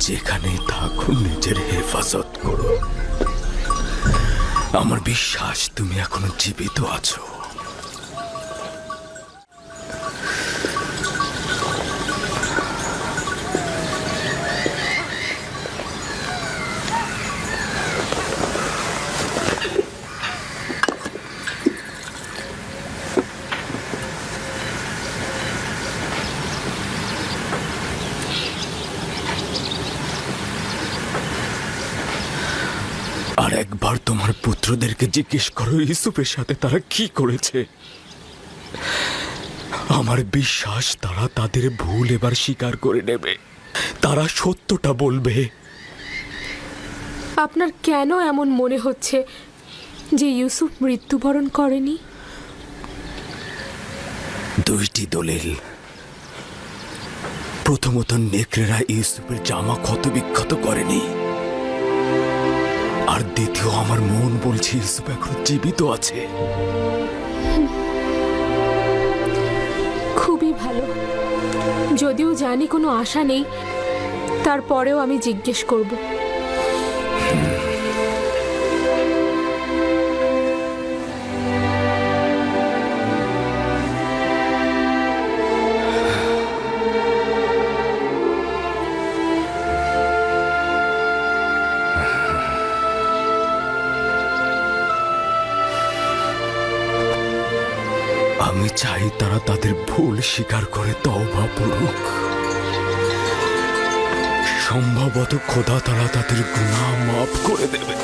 যেখানেই থাকো নিজের হেফাজত করো। আমার বিশ্বাস তুমি এখনো জীবিত আছো। আর একবার তোমার পুত্রদেরকে জিজ্ঞেস করো ইউসুফের সাথে তারা কি করেছে। আমার বিশ্বাস তারা তাদের ভুল এবার স্বীকার করে নেবে, তারা সত্যটা বলবে। আপনার কেন এমন মনে হচ্ছে যে ইউসুফ মৃত্যুবরণ করেনি? দুইটি দলিল। প্রথমত, নেকড়েরা ইউসুফের জামা ক্ষতবিক্ষত করেনি, আর দ্বিতীয়, আমার মন বলছে ইউসুফ এখন জীবিত আছে। খুবই ভালো। যদিও জানি কোনো আশা নেই, তারপরেও আমি জিজ্ঞেস করব। আমি চাই তারা তাদের ভুল স্বীকার করে তওবা করুক। সম্ভবত খোদা তারা তাদের গুনাহ মাফ করে দেবে।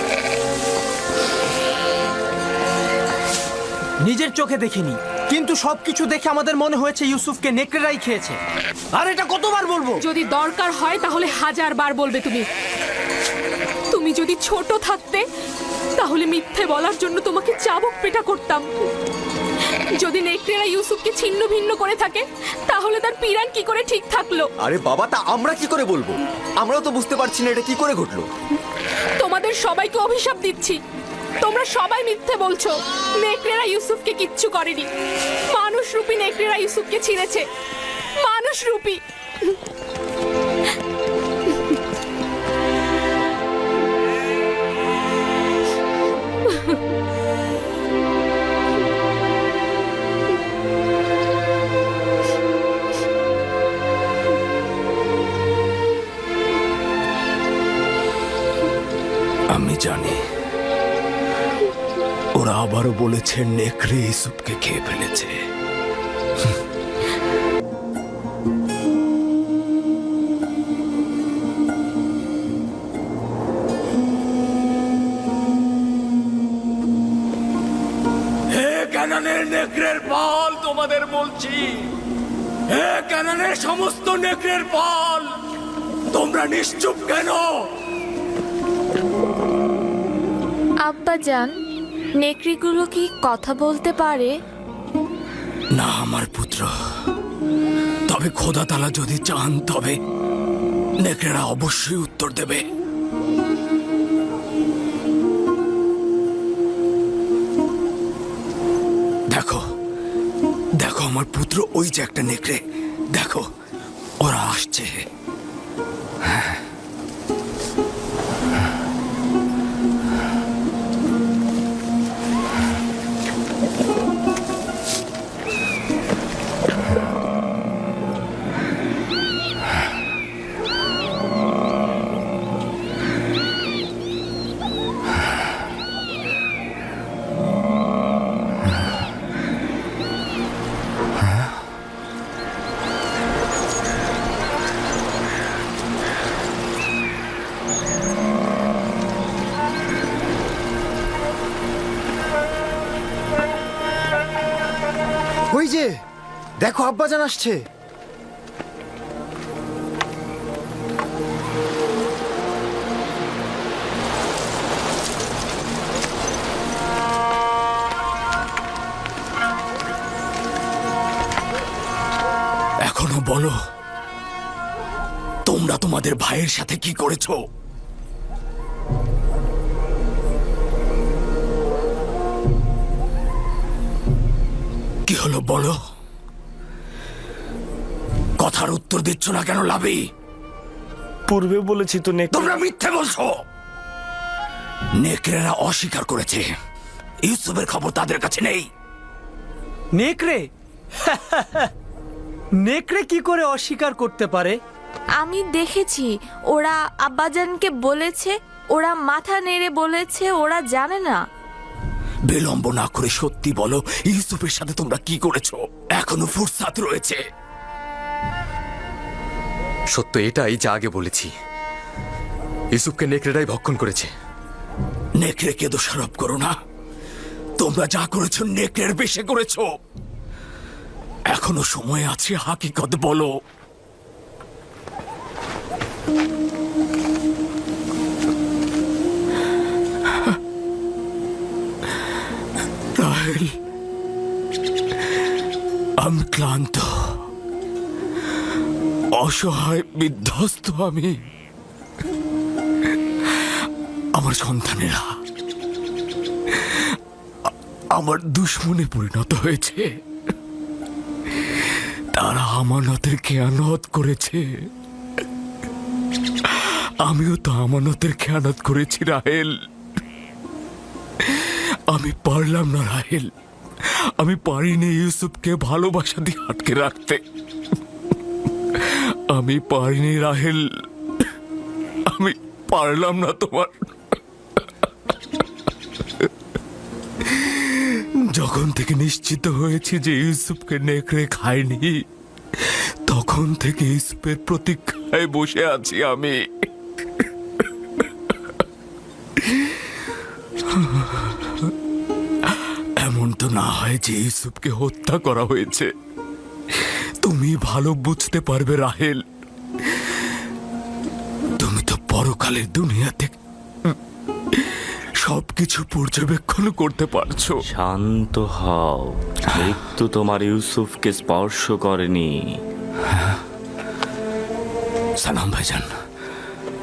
নিজের চোখে দেখিনি, কিন্তু সবকিছু দেখে আমাদের মনে হয়েছে ইউসুফকে নেকড়েরাই খেয়েছে। আর এটা কতবার বলবো? যদি দরকার হয় তাহলে 1000 বার বলবে তুমি। তুমি যদি ছোট থাকতে তাহলে মিথ্যে বলার জন্য তোমাকে চাবুক পেটা করতাম। যদি নেকড়েরা ইউসুফকে ছিন্ন ভিন্ন করে থাকে তাহলে তার পিরান কি করে ঠিক থাকলো? আরে বাবা, তা আমরা কি করে বলবো? আমরাও তো বুঝতে পারছি না এটা কি করে ঘটলো। তোমাদের সবাইকে অভিশাপ দিচ্ছি, তোমরা সবাই মিথ্যে বলছো। নেকড়েরা ইউসুফকে কিচ্ছু করেনি। মানুষরূপী নেকড়েরা ইউসুফকে ছিঁড়েছে। মানুষরূপী। আমি জানি ওরা আবারও বলেছে নেকড়ে ইউসুফকে খেয়ে ফেলেছে। হে কানানের নেকড়ের পাল, তোমাদের বলছি, হে কানানের সমস্ত নেকড়ের পাল, তোমরা নিশ্চুপ কেন? আব্বাজান, নেকড়িগুলো কি কথা বলতে পারে? না আমার পুত্র, তবে খোদা তাআলা যদি চান তবে নেকড়েরা অবশ্যই উত্তর দেবে। দেখো দেখো আমার পুত্র, ওই যে একটা নেকড়ে, দেখো ওরা আসছে। ওই যে দেখো, আব্বাজান আসছে। এখনো বলো, তোমরা তোমাদের ভাইয়ের সাথে কি করেছো? কি হলো বলো? কথার উত্তর দিচ্ছ না কেন লাভি? পূর্বে বলেছি তো তোমরা মিথ্যে বলছো। নেকড়েরা অস্বীকার করেছে ইউসুফের খবর তাদের কাছে নেই। নেকড়ে? নেকড়ে কি করে অস্বীকার করতে পারে? আমি দেখেছি ওরা আব্বাজানকে বলেছে, ওরা মাথা নেড়ে বলেছে ওরা জানে না। বিলম্ব না করে সত্যি বলো, ইউসুফের সাথে তোমরা কি করেছো? এখনো ফুরসাত রয়েছে। সত্য এটাই যা আগে বলেছি, ইউসুফকে নেকড়েরাই ভক্ষণ করেছে। নেকড়েকে দোষারোপ করো না। তোমরা যা করেছো নেকড়ের বেশে করেছো। এখনো সময় আছে, হাকিকত বলো। রাহেল, আমি ক্লান্ত, অসহায়, বিধ্বস্ত। আমি আমার সন্তানেরা আমার দুশ্মনে পরিণত হয়েছে। তারা আমানতের খেয়ানত করেছে, আমিও তো আমানতের খেয়ানত করেছি রাহেল। আমি পারলাম না রাহেল, আমি পারিনি ইউসুফকে ভালোবাসা দিয়ে আটকে রাখতে। আমি পারিনি রাহেল, আমি পারলাম না তোমার। যখন থেকে নিশ্চিত হয়েছি যে ইউসুফকে নেকড়ে খায়নি, তখন থেকে ইউসুফের প্রতীক্ষায় বসে আছি আমি। এমন তো না হয় যে ইউসুফকে হত্যা করা হয়েছে। তুমি ভালো বুঝতে পারবে রাহেল, তুমি তো পরকালের দুনিয়াতে সবকিছু পর্যবেক্ষণ করতে পারছো। শান্ত হও, মৃত্যু তোমার ইউসুফকে স্পর্শ করেনি। সালাম ভাইজান।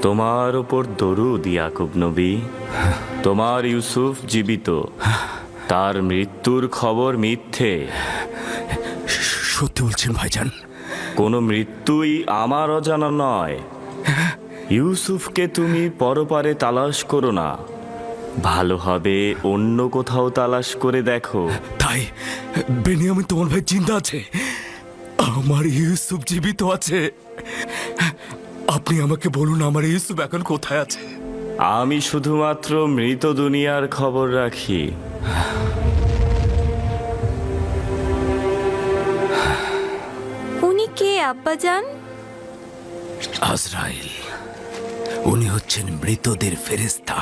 তোমার উপর দরুদ ইয়াকুব নবী। তোমার ইউসুফ জীবিত, তার মৃত্যুর খবর মিথ্যে। সত্যি বলছেন ভাইজান? কোনো মৃত্যুই আমার অজানা নয়। ইউসুফকে তুমি পরপারে তালাশ করো না, ভালো হবে অন্য কোথাও তালাশ করে দেখো। তাই বেনিয়ামিন তোমার ভাই জিন্দা আছে, আমার ইউসুফ জীবিত আছে। আপনি আমাকে বলুন আমার ইউসুফ এখন কোথায় আছে? আমি শুধুমাত্র মৃত দুনিয়ার খবর রাখি। উনি কে আব্বাজান? আজরাইল, উনি হচ্ছেন মৃতদের ফেরেশতা।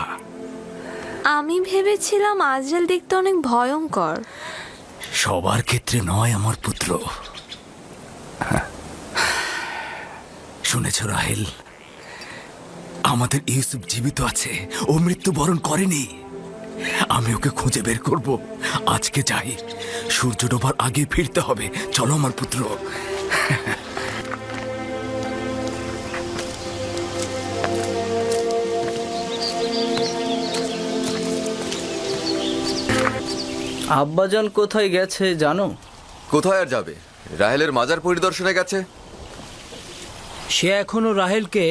আমি ভেবেছিলাম আজরাল দেখতে অনেক ভয়ঙ্কর। সবার ক্ষেত্রে নয় আমার পুত্র। শুনেছ রাহেল, আমাদের ইউসুফ জীবিত আছে, ও মৃত্যুবরণ করেনি। আমি ওকে খুঁজে বের করব। আজকে যাই, সূর্য ডোবার আগে ফিরতে হবে। চলো আমার পুত্র। আব্বাজান কোথায় গেছে জানো? কোথায় আর যাবে, রাহেলের মাজার পরিদর্শনে গেছে। সে এখনো রাহেলকে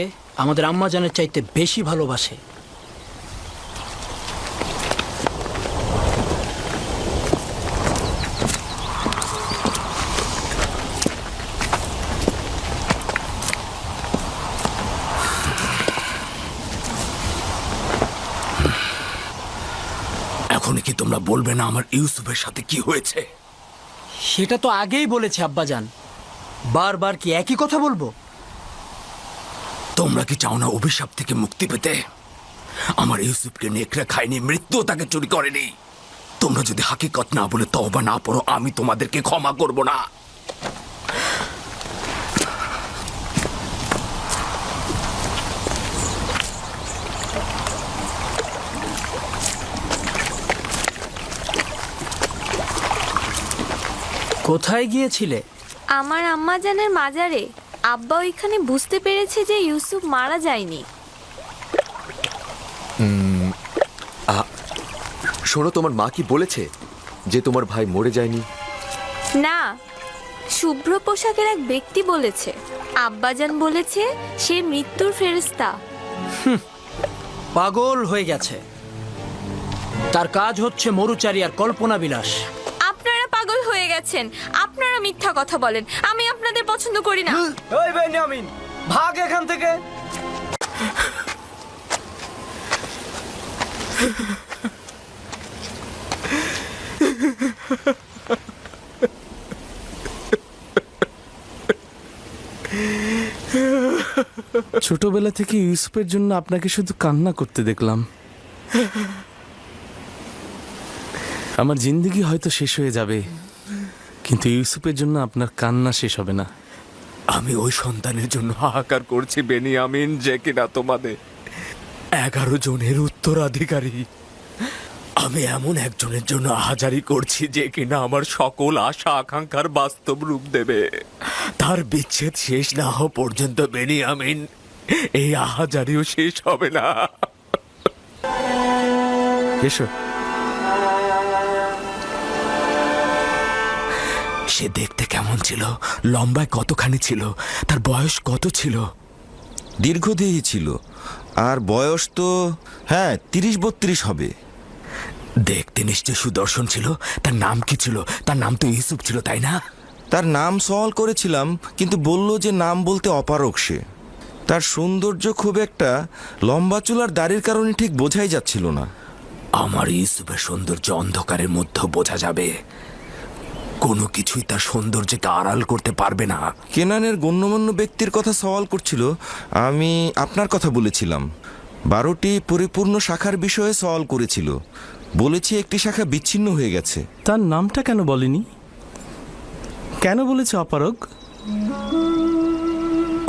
আমাদের আম্মাজানের চাইতে বেশি ভালোবাসে। এখন কি তোমরা বলবে না আমার ইউসুফের সাথে কি হয়েছে? সেটা তো আগেই বলেছে আব্বাজান, বারবার কি একই কথা বলবো? তোমরা কি চাও না অভিশাপ থেকে মুক্তি পেতে? আমার ইউসুফকে নেকড়ে খায়নি, মৃত্যু তাকে চুরি করেনি। তোমরা যদি হাকিকত না বলে তওবা না পড়ো, আমি তোমাদেরকে ক্ষমা করব না। কোথায় গিয়েছিলে? আমার আম্মাজানের মাজারে। আব্বা ওইখানে বুঝতে পেরেছে যে ইউসুফ মারা যায়নি। শোনো, তোমার মা কি বলেছে যে তোমার ভাই মরে যায়নি? না, শুভ্র পোশাকের এক ব্যক্তি বলেছে, আব্বাজান বলেছে সে মৃত্যুর ফেরেশতা। পাগল হয়ে গেছে। তার কাজ হচ্ছে মরুচারী আর কল্পনা বিলাস। আপনারা পাগল হয়ে গেছেন, আপনারা মিথ্যা কথা বলেন, আমি আপনাদের পছন্দ করি না। ওই বেনিয়ামিন, ভাগ এখান থেকে। ছোটবেলা থেকে ইউসুফের জন্য আপনাকে শুধু কান্না করতে দেখলাম। আমার জিন্দেগি হয়তো শেষ হয়ে যাবে, কিন্তু ইউসুফের জন্য আপনার কান্না শেষ হবে না। আমি ওই সন্তানের জন্য হাহাকার করছি বেনিয়ামিন, যে কিনা তোমাদের 11 জনের উত্তরাধিকারী। আমি এমন একজনের জন্য আহাজারি করছি যে কিনা আমার সকল আশা আকাঙ্ক্ষার বাস্তব রূপ দেবে। তার বিচ্ছেদ শেষ না হওয়া পর্যন্ত বেনিয়ামিন, এই আহাজারিও শেষ হবে না। এসো। সে দেখতে কেমন ছিল? লম্বায় কতখানি ছিল? তার বয়স কত ছিল? দীর্ঘদেহী ছিল, আর বয়স তো 30-32 হবে। দেখতে নিশ্চয় সুদর্শন ছিল। তার নাম কি ছিল? তার নাম তো ইউসুফ ছিল, তাই না? তার নাম সওয়াল করেছিলাম, কিন্তু বলল যে নাম বলতে অপারগ সে। তার সৌন্দর্য খুব একটা লম্বা চুলার দাড়ির কারণে ঠিক বোঝাই যাচ্ছিল না। আমার ইউসুফের সৌন্দর্য অন্ধকারের মধ্যে বোঝা যাবে, কোনো কিছুই তার সৌন্দর্যকে আড়াল করতে পারবে না। কেনানের গণ্যমান্য ব্যক্তির কথা সওয়াল করছিল, আমি আপনার কথা বলেছিলাম। 12টি পরিপূর্ণ শাখার বিষয়ে সওয়াল করেছিল, বলেছি একটি শাখা বিচ্ছিন্ন হয়ে গেছে। তার নামটা কেন বলেনি? কেন বলেছে অপারগ?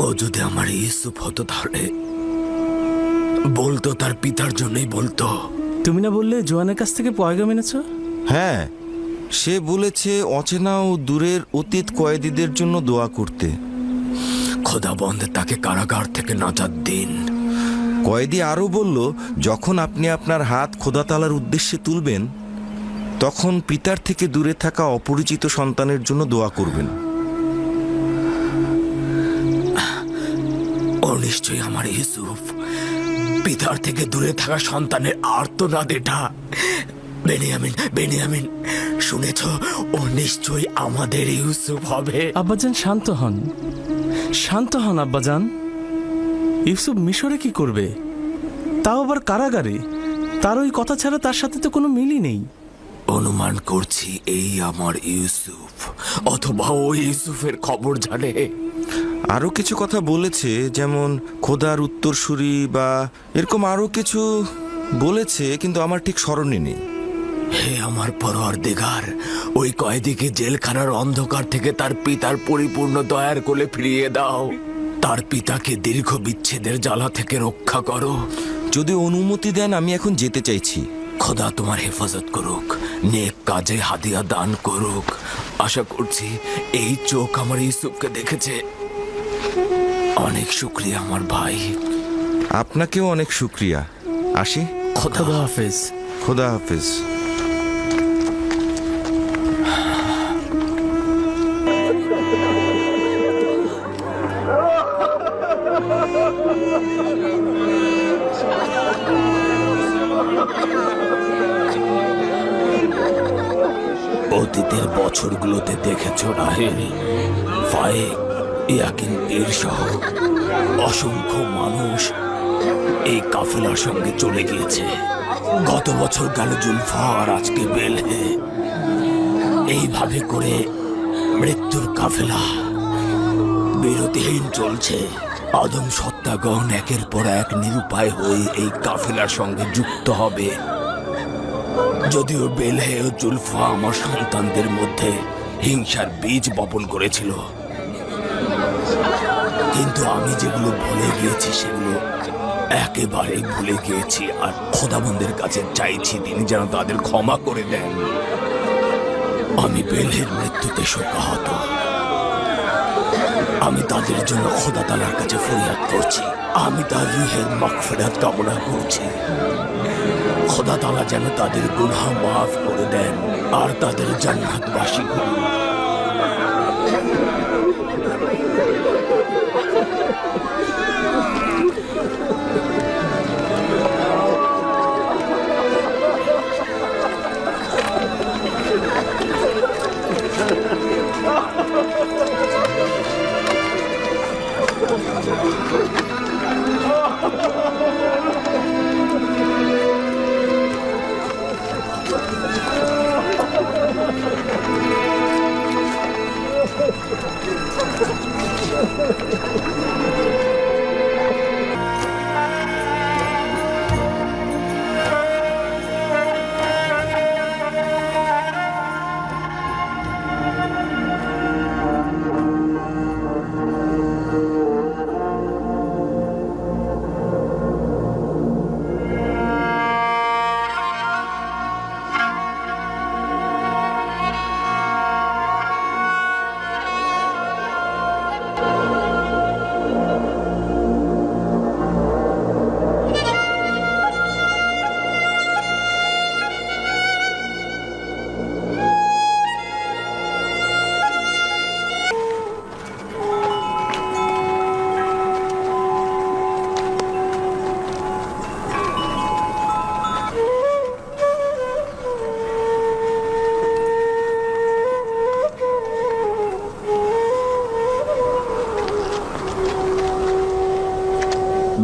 ও যদি আমার ইউসুফ হতো তাহলে বলতো তার পিতার জন্যই বলতো। তুমি না বললে জোয়ানের কাছ থেকে পয়গাম এনেছো? হ্যাঁ, সে বলেছে অচেনা ও দূরের অতীত কয়েদিদের জন্য দোয়া করতে। খোদাবন্ধ তাকে কারাগার থেকে নাজাত দিন। কয়েদি আরও বলল, যখন আপনি আপনার হাত খোদাতালার উদ্দেশ্যে তুলবেন, তখন পিতার থেকে দূরে থাকা অপরিচিত সন্তানের জন্য দোয়া করবেন। ও নিশ্চয়ই আমার ইউসুফ। পিতার থেকে দূরে থাকা সন্তানের আর্তনাদ এটা। বেনিয়ামিন, বেনিয়ামিন, শুনেছ? ও নিশ্চয়ই আমাদের ইউসুফ হবে। আব্বাজান শান্ত হন, শান্ত হন আব্বাজান। ইউসুফ মিশরে কি করবে? তাও আবার কারাগারে। তার ওই কথা ছাড়া তার সাথে তো কোনো মিলই নেই। অনুমান করছি এই আমার ইউসুফ, অথবা ও ইউসুফের খবর জানে। আরও কিছু কথা বলেছে, যেমন খোদার উত্তরসূরি বা এরকম আরও কিছু বলেছে, কিন্তু আমার ঠিক স্মরণে নেই। হে আমার পরওয়ারদিগার, ওই কয়েদিকে জেলখানার অন্ধকার থেকে তার পিতার পরিপূর্ণ দয়ার কোলে ফিরিয়ে দাও। তার পিতাকে দীর্ঘ বিচ্ছেদের জ্বালা থেকে রক্ষা করো। যদি অনুমতি দেন, আমি এখন যেতে চাইছি। খোদা তোমার হেফাজত করুক, নেক কাজে হাদিয়া দান করুক। আশা করছি এই চোখ আমার ইউসুফকে দেখেছে। অনেক শুক্রিয়া আমার ভাই। আপনাকেও অনেক শুক্রিয়া। আসি। খোদা খোদা হাফেজ। খোদা হাফেজ। অতীতের বছরগুলোতে দেখেছ রাহেল, ফায়েক, ইয়াকিন পীর সহ অসংখ্য মানুষ এই কাফেলার সঙ্গে চলে গিয়েছে। গত বছর গেল জুলফা, আর আজকে বেলহে। এইভাবে করে মৃত্যুর কাফেলা বিরতিহীন চলছে। আদম সত্তাগণ একের পর এক নিরুপায় হয়ে এই কাফেলার সঙ্গে যুক্ত হবে। যদিও বেলহে ও জুলফা আমার সন্তানদের মধ্যে হিংসার বীজ বপন করেছিল, কিন্তু আমি যেগুলো ভুলে গিয়েছি সেগুলো একেবারে ভুলে গিয়েছি। আর খোদাবন্দের কাছে চাইছি তিনি যেন তাদের ক্ষমা করে দেন। আমি বেলহের মৃত্যুতে শোকাহত। আমি তাদের জন্য খোদা তাআলার কাছে ফরিয়াদ করছি। আমি তার রূহের মাগফিরাত কামনা করছি। খোদা তাআলা যেন তাদের গুনাহ মাফ করে দেন আর তাদের জান্নাতবাসী করুন।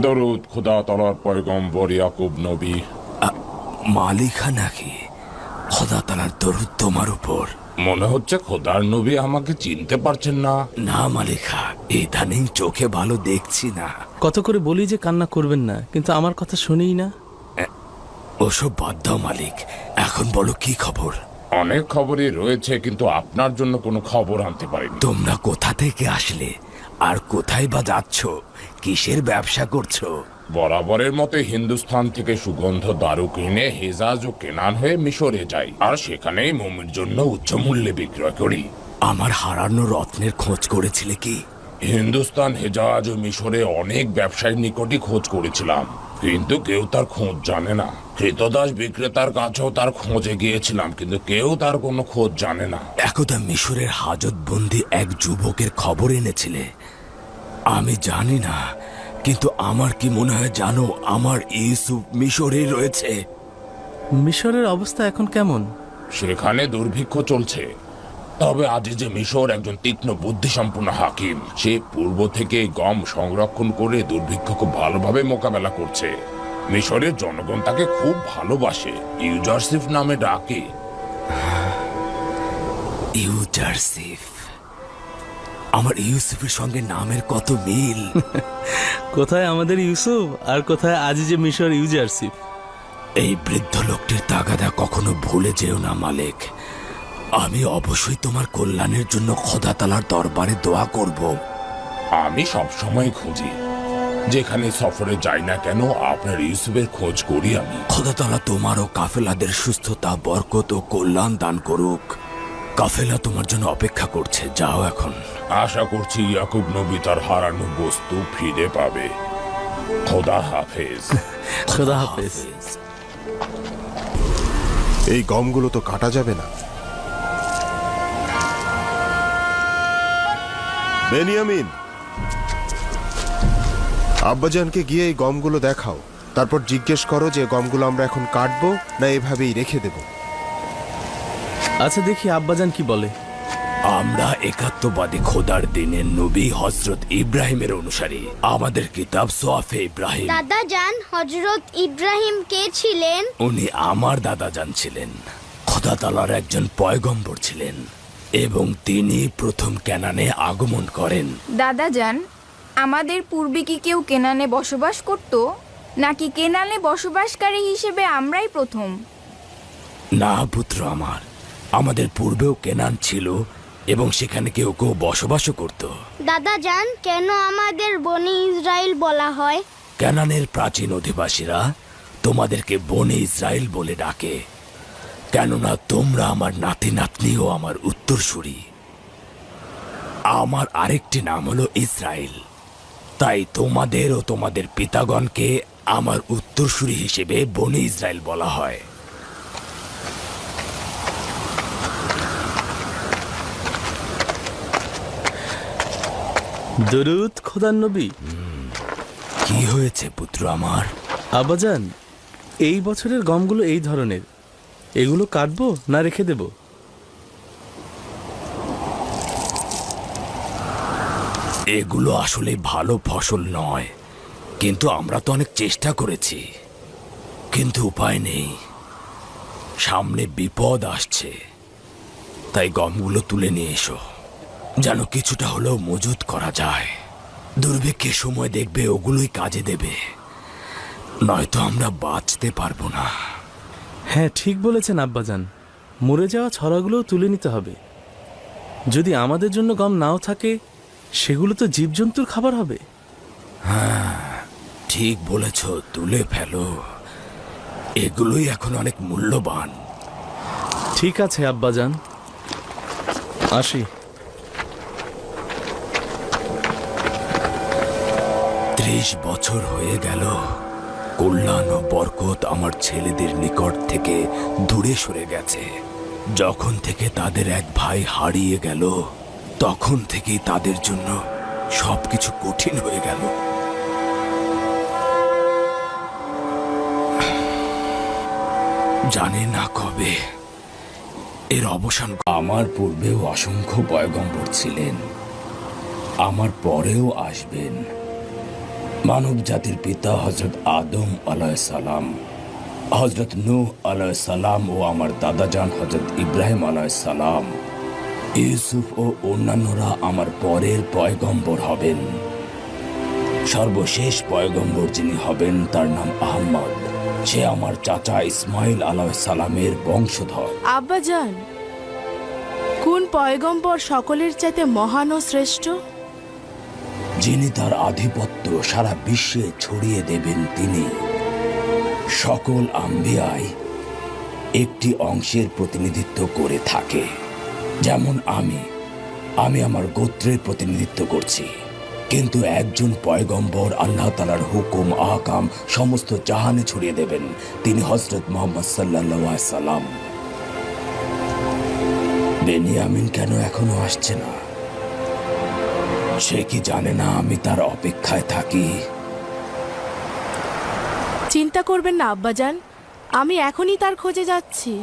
দরুদ খোদা তাআলার পয়গম্বর ইয়াকুব নবী। মালিকা নাকি? খোদা তাআলার দরুদ তোমার উপর। মনে হচ্ছে খোদার নবী আমাকে চিনতে পারছেন না। না মালিকা, ইদানিং চোখে ভালো দেখছি না। কত করে বলি যে কান্না করবেন না, কিন্তু আমার কথা শুনেই না। ওসব বাদ দাও মালিক, এখন বলো কি খবর? অনেক খবরই রয়েছে, কিন্তু আপনার জন্য কোনো খবর আনতে পারিনি। তোমরা কোথা থেকে আসলে আর কোথায় বা যাচ্ছ? কিসের ব্যবসা করছো? বরাবরের মতো হিন্দুস্তান থেকে সুগন্ধ দারু কিনে হেজাজ ও কেনান হয়ে মিশরে যাই, আর সেখানেই মোমের জন্য উচ্চ মূল্যে বিক্রয় করি। আমার হারানো রত্নের খোঁজ করেছিলে কি? হিন্দুস্তান, হেজাজ ও মিশরে অনেক ব্যবসায়ীর নিকটই খোঁজ করেছিলাম, কিন্তু কেউ তার খোঁজ জানে না। কৃতদাস বিক্রেতার কাছেও তার খোঁজে গিয়েছিলাম, কিন্তু কেউ তার কোনো খোঁজ জানে না। একদা মিশরের হাজতবন্দি এক যুবকের খবর এনেছিলে। আমি জানি না, কিন্তু আমার কি মনে হয় জানো, আমার ইউসুফ মিশরে রয়েছে। মিশরের অবস্থা এখন কেমন? সেখানে দুর্ভিক্ষ চলছে, তবে আজিজে মিশর একজন তীক্ষ্ণ বুদ্ধিসম্পন্ন হাকিম। সে পূর্ব থেকে গম সংরক্ষণ করে দুর্ভিক্ষ খুব ভালোভাবে মোকাবেলা করছে। মিশরের জনগণ তাকে খুব ভালোবাসে, ইউজারসিফ নামে ডাকে। ইউজারসিফ? আমার ইউসুফের সঙ্গে নামের কত মিল! কোথায় আমাদের ইউসুফ আর কোথায় আজিজে মিশর ইউজারসিফ। এই বৃদ্ধ লোকটির তাগাদা কখনো ভুলে যেও না মালিক। আমি অবশ্যই তোমার কল্যাণের জন্য খোদা তাআলার দরবারে দোয়া করব। আমি সবসময় খুঁজি, যেখানে সফরে যাই না কেন আপনার ইউসুফের খোঁজ করি আমি। খোদা তাআলা তোমার ও কাফেলাদের সুস্থতা, বরকত ও কল্যাণ দান করুক। কাফেলা তোমার জন্য অপেক্ষা করছে, যাও এখন। আশা করছি ইয়াকুব নবী তার হারানো বস্তু ফিরে পাবে। খোদা হাফেজ। খোদা হাফেজ। এই গমগুলো তো কাটা যাবে না। বেনিয়ামিন, আব্বাজানকে গিয়ে এই গমগুলো দেখাও, তারপর জিজ্ঞেস করো যে গমগুলো আমরা এখন কাটবো না এভাবেই রেখে দেব। আচ্ছা, দেখি আব্বাজান কি বলে। আমরা একাত্মবাদী খোদার দিনের নবী হযরত ইব্রাহিমের অনুসারী। আমাদের কিতাব সোয়াফে ইব্রাহিম। দাদা জান, হযরত ইব্রাহিম কে ছিলেন? উনি আমার দাদা জান ছিলেন। খোদা তাআলার একজন পয়গম্বর ছিলেন এবং তিনি প্রথম কেনানে আগমন করেন। দাদা জান, আমাদের পূর্বে কি কেউ কেনানে বসবাস করত, নাকি কেনানে বসবাসকারী হিসেবে আমরাই প্রথম? না পুত্র আমার, আমাদের পূর্বেও কেনান ছিল এবং সেখানে কেউ কেউ বসবাসও করত। দাদা জান, কেন আমাদের বনি ইসরাইল বলা হয়? কেনানের প্রাচীন অধিবাসীরা তোমাদেরকে বনে ইসরায়েল বলে ডাকে, কেননা তোমরা আমার নাতি নাতনি ও আমার উত্তরসূরি। আমার আরেকটি নাম হলো ইসরায়েল, তাই তোমাদের ও তোমাদের পিতাগণকে আমার উত্তরসূরি হিসেবে বনে ইসরায়েল বলা হয়। দরুদ খোদার নবী। কি হয়েছে পুত্র আমার? আব্বাজান, এই বছরের গমগুলো এই ধরনের, এগুলো কাটবো না রেখে দেব? এগুলো আসলে ভালো ফসল নয়, কিন্তু আমরা তো অনেক চেষ্টা করেছি, কিন্তু উপায় নেই। সামনে বিপদ আসছে, তাই গমগুলো তুলে নিয়ে এসো, যেন কিছুটা হলেও মজুত করা যায়। দুর্ভিক্ষের সময় দেখবে ওগুলোই কাজে দেবে, নয়তো আমরা বাঁচতে পারবো না। হ্যাঁ, ঠিক বলেছেন আব্বাজান, মরে যাওয়া ছড়াগুলোও তুলে নিতে হবে। যদি আমাদের জন্য গম নাও থাকে, সেগুলো তো জীবজন্তুর খাবার হবে। ঠিক বলেছ, তুলে ফেলো, এগুলোই এখন অনেক মূল্যবান। ঠিক আছে আব্বাজান, আসি। 30 বছর হয়ে গেল কল্যাণ ও বরকত আমার ছেলেদের নিকট থেকে দূরে সরে গেছে। যখন থেকে তাদের এক ভাই হারিয়ে গেল, তখন থেকেই তাদের জন্য সবকিছু কঠিন হয়ে গেল। জানি না কবে এর অবসান। আমার পূর্বেও অসংখ্য পয়গম্বর ছিলেন, আমার পরেও আসবেন। মানব জাতির পিতা হজরত আদম আলাইহিস সালাম, হজরত নূহ আলাইহিস সালাম ও আমার দাদাজান হজরত ইব্রাহিম আলাইহিস সালাম, ইউসুফ ও অন্যান্যরা আমার পরের পয়গম্বর হবেন। সর্বশেষ পয়গম্বর যিনি হবেন তার নাম আহমদ। সে আমার চাচা ইসমাইল আলাইহিস সালামের বংশধর। আব্বাজান, কোন পয়গম্বর সকলের চাইতে মহান ও শ্রেষ্ঠ? যিনি তার আধিপত্য সারা বিশ্বে ছড়িয়ে দেবেন তিনি। সকল আম্বিয়ায় একটি অংশের প্রতিনিধিত্ব করে থাকে। যেমন আমি আমার গোত্রের প্রতিনিধিত্ব করছি, কিন্তু একজন পয়গম্বর আল্লাহ তাআলার হুকুম আহকাম সমস্ত জাহানে ছড়িয়ে দেবেন। তিনি হযরত মুহাম্মদ সাল্লাল্লাহু আলাইহি সাল্লাম। বেনিয়ামিন কেন এখনো আসছে না? সে কি জানে না আমি তার অপেক্ষায় থাকি? চিন্তা করবেন না আব্বাজান, আমি এখনই তার খোঁজে যাচ্ছি।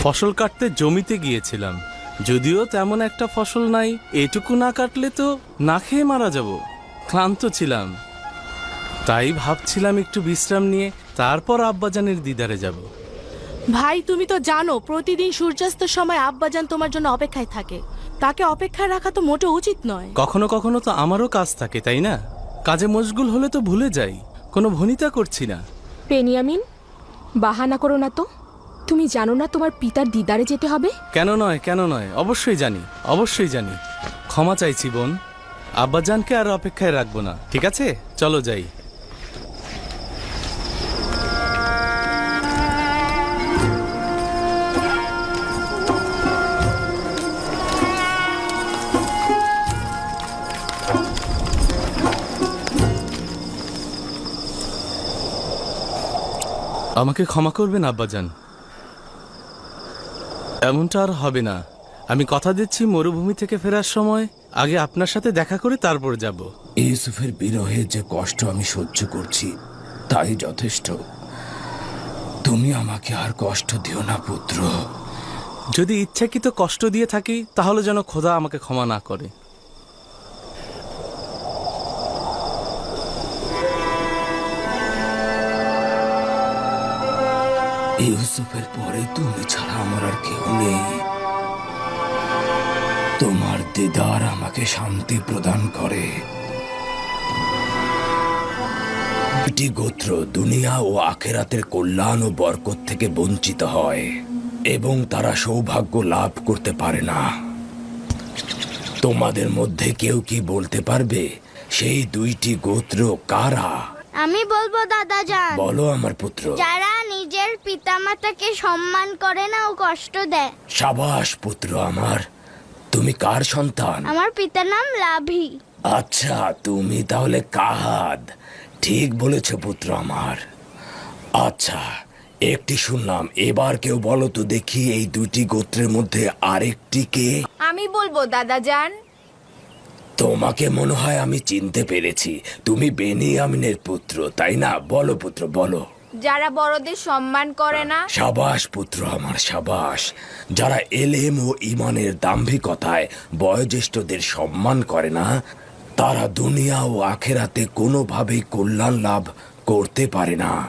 ফসল কাটতে জমিতে গিয়েছিলাম, যদিও তেমন একটা ফসল নাই। এটুকু না কাটলে তো না খেয়ে মারা যাব। ক্লান্ত ছিলাম, তাই ভাবছিলাম একটু বিশ্রাম নিয়ে তারপর আব্বাজানের দিদারে যাব। ভাই, তুমি তো জানো প্রতিদিন সূর্যাস্তের সময় আব্বাজান তোমার জন্য অপেক্ষায় থাকে। তাকে অপেক্ষায় রাখা তো মোটেও উচিত নয়। কখনো কখনো তো আমারও কাজ থাকে, তাই না? কাজে মশগুল হলে তো ভুলে যাই, কোনো ভনিতা করছি না। বেনিয়ামিন, বাহানা করো না তো। তুমি জানো না তোমার পিতার দিদারে যেতে হবে? কেন নয়, কেন নয়, অবশ্যই জানি, অবশ্যই জানি। ক্ষমা চাইছি বোন, আব্বাজানকে আর অপেক্ষায় রাখবো না। ঠিক আছে, চলো যাই। আমাকে ক্ষমা করবেন আব্বাজান, এমনটা আর হবে না। আমি কথা দিচ্ছি মরুভূমি থেকে ফেরার সময় আগে আপনার সাথে দেখা করে তারপর যাব। ইউসুফের বিরহে যে কষ্ট আমি সহ্য করছি তাই যথেষ্ট। তুমি আমাকে আর কষ্ট দিও না পুত্র। যদি ইচ্ছাকৃত কষ্ট দিয়ে থাকি তাহলে যেন খোদা আমাকে ক্ষমা না করে। ইউসুফের পরে তুমি ছাড়া আমার আর কেউ নেই। তোমার দিদার আমাকে শান্তি প্রদান করে। দুটি গোত্র দুনিয়া ও আখেরাতের কল্যাণ ও বরকত থেকে বঞ্চিত হয় এবং তারা সৌভাগ্য লাভ করতে পারে না। তোমাদের মধ্যে কেউ কি বলতে পারবে সেই দুইটি গোত্র কারা? আমি বলবো দাদাজান। বলো আমার পুত্র। যারা নিজের পিতামাতাকে সম্মান করে না ও কষ্ট দেয়। সাবাস পুত্র আমার। তুমি কার সন্তান? আমার পিতার নাম লাভি। আচ্ছা, তুমি তাহলে কাহাদ। ঠিক বলেছ পুত্র আমার। আচ্ছা, একটি শুনলাম, এবার কেউ বলো তো দেখি এই দুটি গোত্রের মধ্যে আরেকটি কে? আমি বলবো দাদাজান। তোমাকে মনে হয় আমি চিনতে পেরেছি। তুমি বেনিয়ামিনের পুত্র, তাই না? বলো পুত্র, বলো। যারা বড়দের সম্মান করে না। সাবাস পুত্র আমার, সাবাস। যারা এলেম ও ইমানের দাম্ভিকতায় বয়োজ্যেষ্ঠদের সম্মান করে না, তারা দুনিয়া ও আখেরাতে কোনোভাবেই কল্যাণ লাভ করতে পারে না।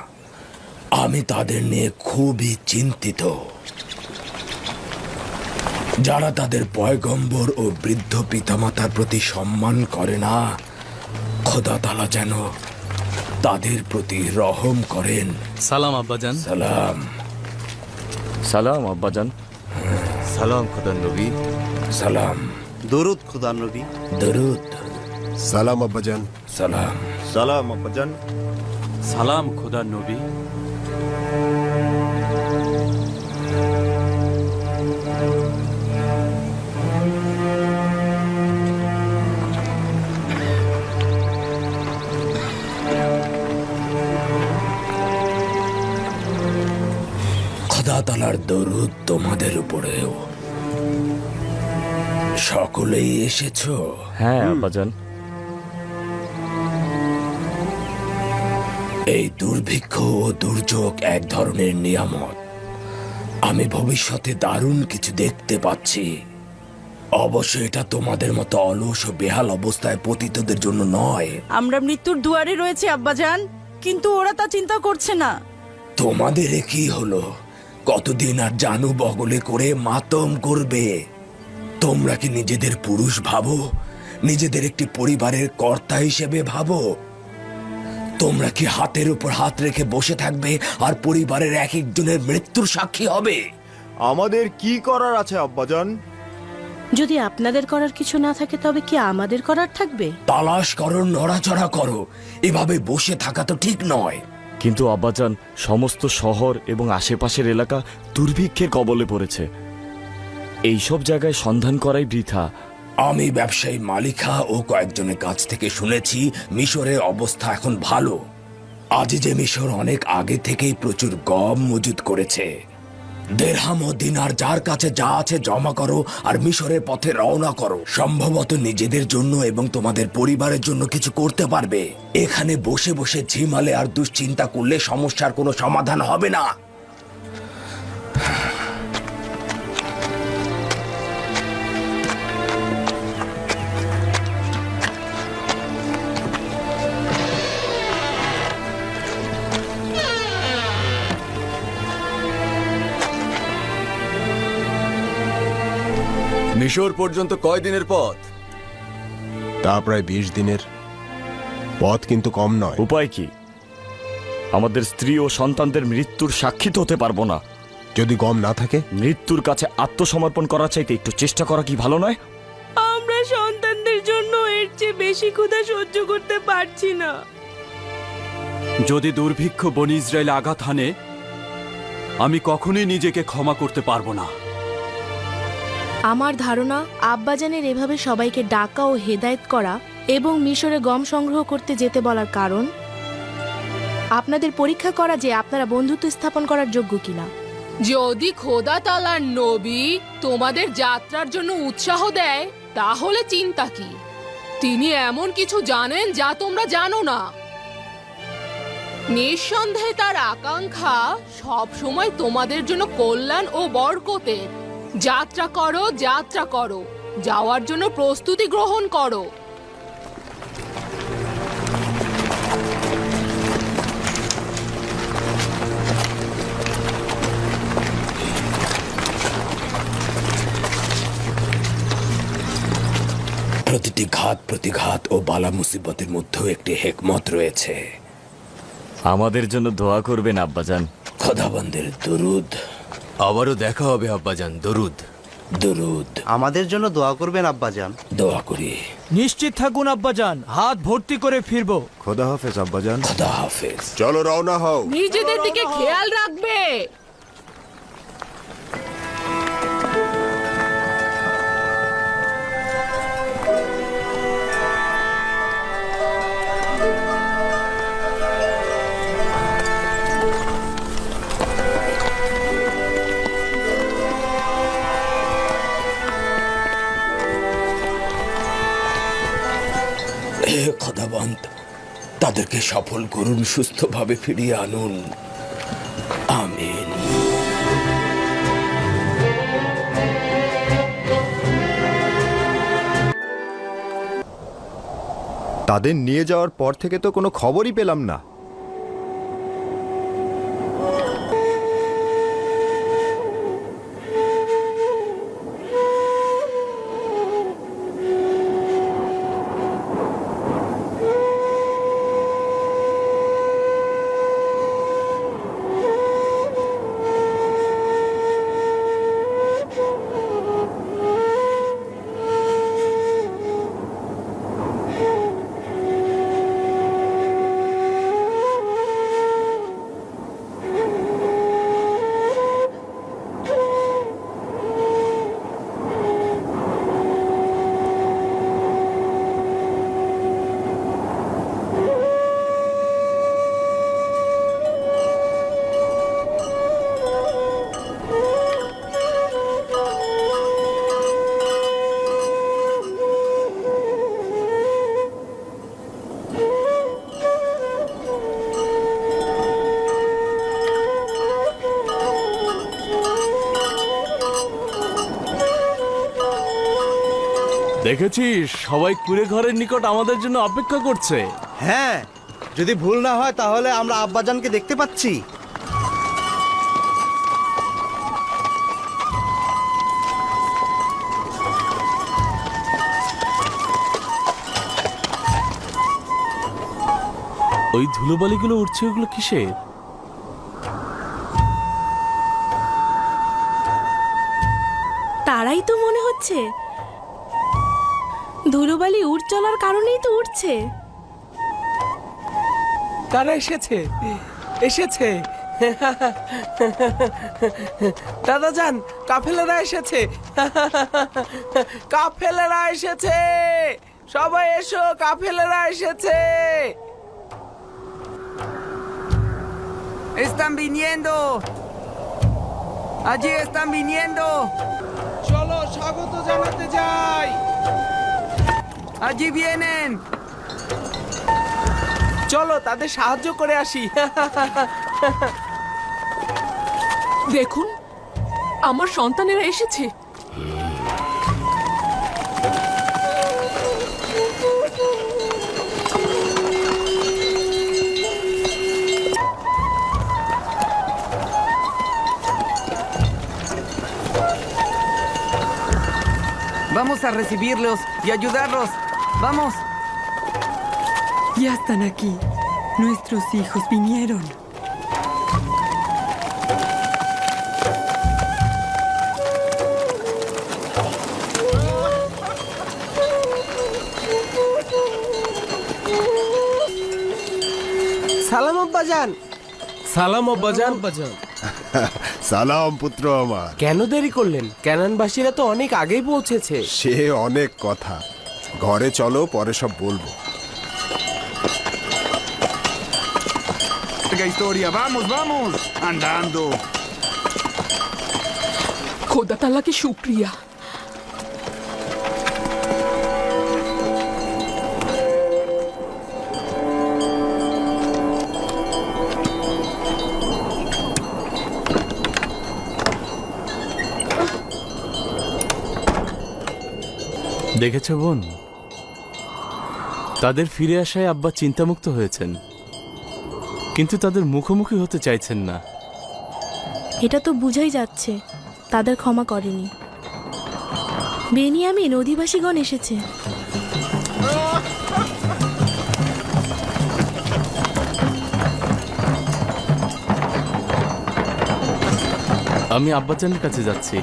আমি তাদের নিয়ে খুবই চিন্তিত। যারা তাদের পয়গম্বর ও বৃদ্ধ পিতামাতার প্রতি সম্মান করে না, খোদা তাআলা যেন তাদের প্রতি রহম করেন। সালাম আব্বাজান। সালাম। সালাম আব্বাজান। সালাম খোদার নবী। সালাম। দরুদ খোদার নবী। দরুদ। সালাম আব্বাজান। সালাম। সালাম আব্বাজান। সালাম খোদার নবী। খোদা তাআলার দরুদ তোমাদের উপরেও। সকলেই এসেছো? হ্যাঁ আব্বাজান। এই দুর্ভিক্ষ ও দুর্যোগ এক ধরনের নিয়ামত। আমি ভবিষ্যতে দারুণ কিছু দেখতে পাচ্ছি। অবশ্য এটা তোমাদের মতো অলস ও বেহাল অবস্থায় পতিতদের জন্য নয়। আমরা মৃত্যুর দুয়ারে রয়েছে আব্বাজান, কিন্তু ওরা তা চিন্তা করছে না। তোমাদের এ কি হলো? কতদিন আর জানু বগলে করে মাতম করবে? তোমরা কি নিজেদের পুরুষ ভাবো? নিজেদের একটি পরিবারের কর্তা হিসেবে ভাবো? তোমরা কি হাতের উপর হাত রেখে বসে থাকবে আর পরিবারের এক একজনের মৃত্যুর সাক্ষী হবে? আমাদের কি করার আছে আব্বাজান? যদি আপনাদের করার কিছু না থাকে তবে কি আমাদের করার থাকবে? তালাশ করো, নড়াচড়া করো। এভাবে বসে থাকা তো ঠিক নয়। কিন্তু আব্বাজান, সমস্ত শহর এবং আশেপাশের এলাকা দুর্ভিক্ষের কবলে পড়েছে। এইসব জায়গায় সন্ধান করাই বৃথা। আমি ব্যবসায়ী মালিকা ও কয়েকজনের কাছ থেকে শুনেছি মিশরের অবস্থা এখন ভালো। আজ যে মিশর অনেক আগে থেকেই প্রচুর গম মজুদ করেছে। দেরহাম ও দিনার যার কাছে যা আছে জমা করো আর মিশরের পথে রওনা করো। সম্ভবত নিজেদের জন্য এবং তোমাদের পরিবারের জন্য কিছু করতে পারবে। এখানে বসে বসে ঝিমালে আর দুশ্চিন্তা করলে সমস্যার কোনো সমাধান হবে না। মিশর পর্যন্ত কয় দিনের পথ? তা প্রায় 20 দিনের পথ, কিন্তু কম নয়। উপায় কি? আমাদের স্ত্রী ও সন্তানদের মৃত্যুর সাক্ষী তো হতে পারবো না। যদি গম না থাকে? মৃত্যুর কাছে আত্মসমর্পণ করা চাইতে একটু চেষ্টা করা কি ভালো নয়? আমরা সন্তানদের জন্য এর চেয়ে বেশি ক্ষুধা সহ্য করতে পারছি না। যদি দুর্ভিক্ষ বনি ইসরায়েল আঘাত হানে, আমি কখনোই নিজেকে ক্ষমা করতে পারবো না। আমার ধারণা আব্বাজানের এভাবে সবাইকে ডাকা ও হেদায়েত করা এবং মিশরে গম সংগ্রহ করতে যেতে বলার কারণ আপনাদের পরীক্ষা করা যে আপনারা বন্ধুত্ব স্থাপন করার যোগ্য কিনা। যদি খোদা তাআলার নবী তোমাদের যাত্রার জন্য উৎসাহ দেয় তাহলে চিন্তা কি? তিনি এমন কিছু জানেন যা তোমরা জানো না। নিঃসন্দেহে তার আকাঙ্ক্ষা সব সময় তোমাদের জন্য কল্যাণ ও বরকতের। যাত্রা করো, যাত্রা করো, যাওয়ার জন্য প্রস্তুতি গ্রহণ করো। প্রতিটি ঘাত প্রতিঘাত ও বালা মুসিবতের মধ্যেও একটি হেকমত রয়েছে। আমাদের জন্য দোয়া করবেন আব্বাজান। খোদাবন্দের দরুদ। আবারও দেখা হবে আব্বাজান। দরুদ দরুদ। আমাদের জন্য দোয়া করবেন আব্বাজান। দোয়া করি। নিশ্চিত থাকুন আব্বাজান, হাত ভর্তি করে ফিরবো। খোদা হাফেজ আব্বাজান। খোদা হাফেজ। চলো রওনা হও। নিজেদের দিকে খেয়াল রাখবে। হে খোদাবন্ত, তাদেরকে সফল করুন, সুস্থভাবে ফিরিয়ে আনুন। আমিন। তাদের নিয়ে যাওয়ার পর থেকে তো কোনো খবরই পেলাম না। দেখেছিস, সবাই কুড়ে ঘরের নিকট আমাদের জন্য অপেক্ষা করছে। হ্যাঁ, যদি ভুল না হয় তাহলে আমরা আব্বাজানকে দেখতে পাচ্ছি। ওই ধুলোবালিগুলো উঠছে, ওগুলো কিসের? তারাই তো মনে হচ্ছে। ধুলোবালি উড় চলার কারণেই তো উঠছে। তারা এসেছে, এসেছে। দাদাজান, কাফেলারা এসেছে। কাফেলারা এসেছে, সবাই এসো, কাফেলারা এসেছে। Están viniendo. Allí están viniendo. চলো স্বাগত জানাতে যাই। Allí vienen. চলো তাদের সাহায্য করে আসি। দেখুন, আমার সন্তানেরা এসেছে। Vamos a recibirlos y ayudarlos. Vamos. Ya están aquí. Nuestros hijos vinieron. সালাম আব্বাজান। সালাম আব্বাজান। সালাম পুত্র আমার। কেন দেরি করলেন? ক্যানানবাসীরা তো অনেক আগেই পৌঁছেছে। সে অনেক কথা, ঘরে চলো, পরে সব বলবো। Historia. Vamos, vamos. Andando. খোদা তাআলাকে শুকরিয়া। দেখেছ বোন, তাদের ফিরে আসায় আব্বা চিন্তামুক্ত হয়েছেন, কিন্তু তাদের মুখোমুখি হতে চাইছেন না। এটা তো বুঝাই যাচ্ছে তাদের ক্ষমা করেনি। বেনিয়ামিন অধিবাসীগণ এসেছে। আমি আব্বাজানের কাছে যাচ্ছি।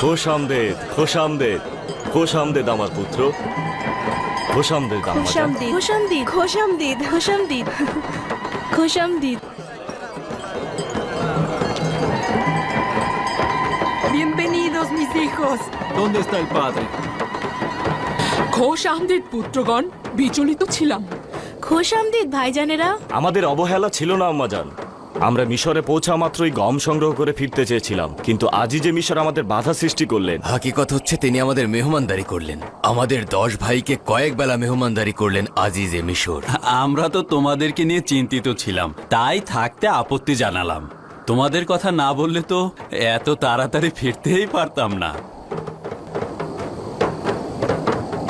খোশ আমদেদ, খোশ আমদেদ, খোশ আমদেদ আমার পুত্র, খোশ আমদেদ আম্মাজান। খোশামদিদ খোশামদিদ খোশামদিদ খোশামদিদ। Bienvenidos, mis hijos. ¿Dónde está el padre? খোশ Ahmed পুত্রগণ, বিচলিত ছিলাম। খোশামদিদ ভাইজানেরা। আমাদের অবহেলা ছিল না আম্মাজান। আমরা মিশরে পৌঁছা মাত্রই গম সংগ্রহ করে ফিরতে চেয়েছিলাম, কিন্তু আজই যে মিশর আমাদের বাধা সৃষ্টি করলেন। হাকিকত হচ্ছে তিনি আমাদের মেহমানদারি করলেন। আমাদের 10 ভাইকে কয়েক বেলা মেহমানদারি করলেন আজিজে মিশর। আমরা তো তোমাদেরকে নিয়ে চিন্তিত ছিলাম, তাই থাকতে আপত্তি জানালাম। তোমাদের কথা না বললে তো এত তাড়াতাড়ি ফিরতেই পারতাম না।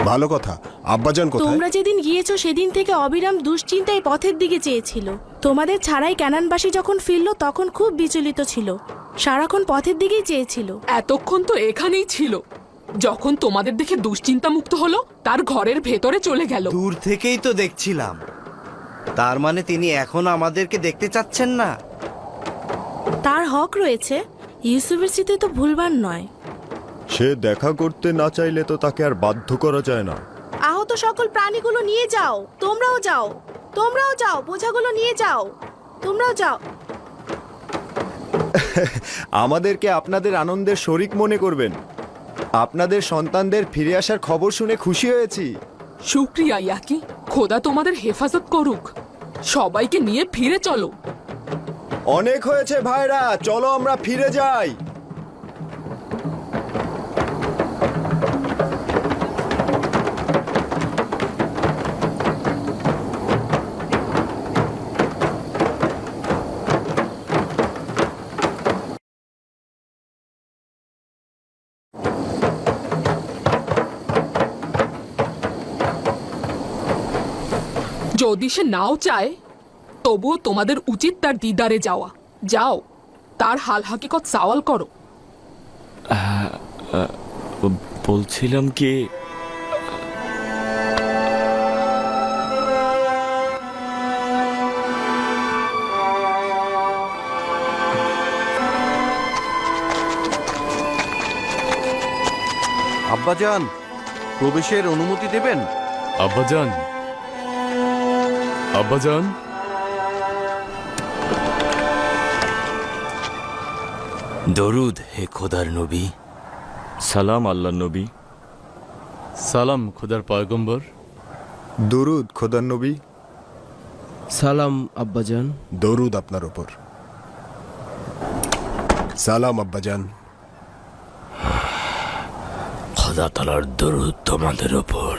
ভালো কথা। আব্বাজান কোথায়? তোমরা যেদিন গিয়েছো সেদিন থেকে অবিরাম দুশ্চিন্তায় পথের দিকে চেয়েছিল। তোমাদের ছাড়াই ক্যানানবাসী যখন ফিরল তখন খুব বিচলিত ছিল, সারাক্ষণ পথের দিকেই চেয়েছিল। এতক্ষণ তো এখানেই ছিল, যখন তোমাদের দেখে দুশ্চিন্তা মুক্ত হলো তার ঘরের ভেতরে চলে গেল। দূর থেকেই তো দেখছিলাম। তার মানে তিনি এখন আমাদেরকে দেখতে চাচ্ছেন না? তার হক রয়েছে, ইউসুফের স্মৃতি তো ভুলবার নয়। সে দেখা করতে না চাইলে তো তাকে আর বাধ্য করা যায় না। আহত সকল প্রাণীগুলো নিয়ে যাও, তোমরাও যাও, তোমরাও যাও, বোঝাগুলো নিয়ে যাও, তোমরাও যাও। আমাদেরকে আপনাদের আনন্দের শরিক মনে করবেন। আপনাদের সন্তানদের ফিরে আসার খবর শুনে খুশি হয়েছি। শুক্রিয়া ইয়াকি, খোদা তোমাদের হেফাজত করুক। সবাইকে নিয়ে ফিরে চলো। অনেক হয়েছে ভাইরা, চলো আমরা ফিরে যাই। যদি সে নাও চায় তবুও তোমাদের উচিত তার দিদারে যাওয়া। যাও, তার হাল হাকিকত সওয়াল করো। বলছিলাম কি, আব্বাজান, প্রবেশের অনুমতি দেবেন? আব্বাজান, আব্বাজান। দরুদ হে খোদার নবী। সালাম আল্লাহ নবী। সালাম খোদার পয়গম্বর। দরুদ খোদার নবী। সালাম আব্বাজান। দরুদ আপনার উপর। সালাম আব্বাজান। খোদা তাআলার দরুদ তোমাদের উপর।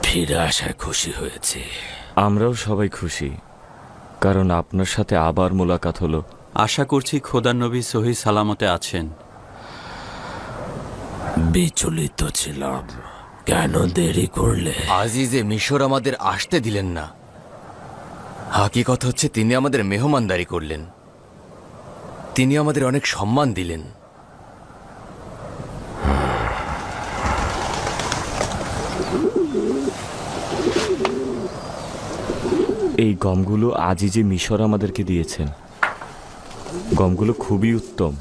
ফিরে আসায় খুশি হয়েছে। আমরাও সবাই খুশি, কারণ আপনার সাথে আবার মোলাকাত হলো। আশা করছি খোদার নবী সহি সালামতে আছেন। বিচলিত ছিলাম, কেন দেরি করলে? আজিজে মিশর আমাদের আসতে দিলেন না। হাকিকত হচ্ছে তিনি আমাদের মেহমানদারি করলেন। তিনি আমাদের অনেক সম্মান দিলেন। এই গমগুলো আজই যে মিশর আমাদেরকে দিয়েছেন, গমগুলো খুবই উত্তম।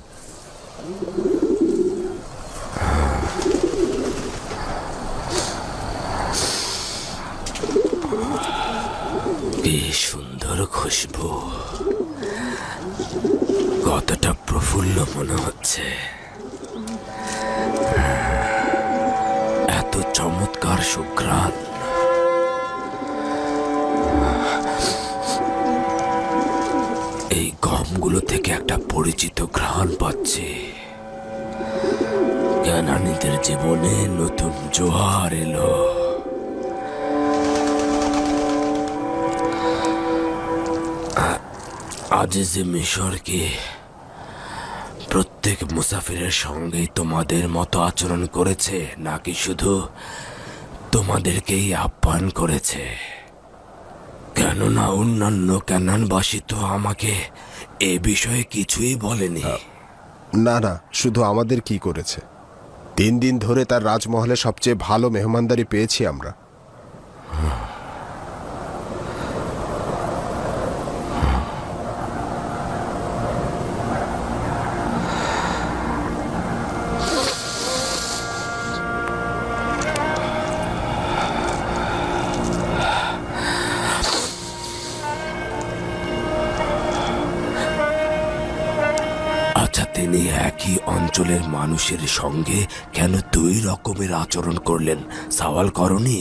কি সুন্দর খুশবু, কতটা প্রফুল্ল মনে হচ্ছে। এত চমৎকার সুঘ্রাণ। এই গমগুলো থেকে একটা পরিচিত ঘ্রাণ পাচ্ছি। জ্ঞানানীদের জীবনে নতুন জোয়ার এলো। আজিজে মিশরকে প্রত্যেক মুসাফিরের সঙ্গে তোমাদের মতো আচরণ করেছে, নাকি শুধু তোমাদেরকেই আহ্বান করেছে? কেননা অন্যান্য ক্যানানবাসী তো আমাকে এ বিষয়ে কিছুই বলেনি। না না, শুধু আমাদের কি করেছে। 3 দিন ধরে তার রাজমহলে সবচেয়ে ভালো মেহমানদারি পেয়েছি আমরা। আচ্ছা, তিনি একই অঞ্চলের মানুষের সঙ্গে কেন 2 রকমের আচরণ করলেন সওয়াল করনি?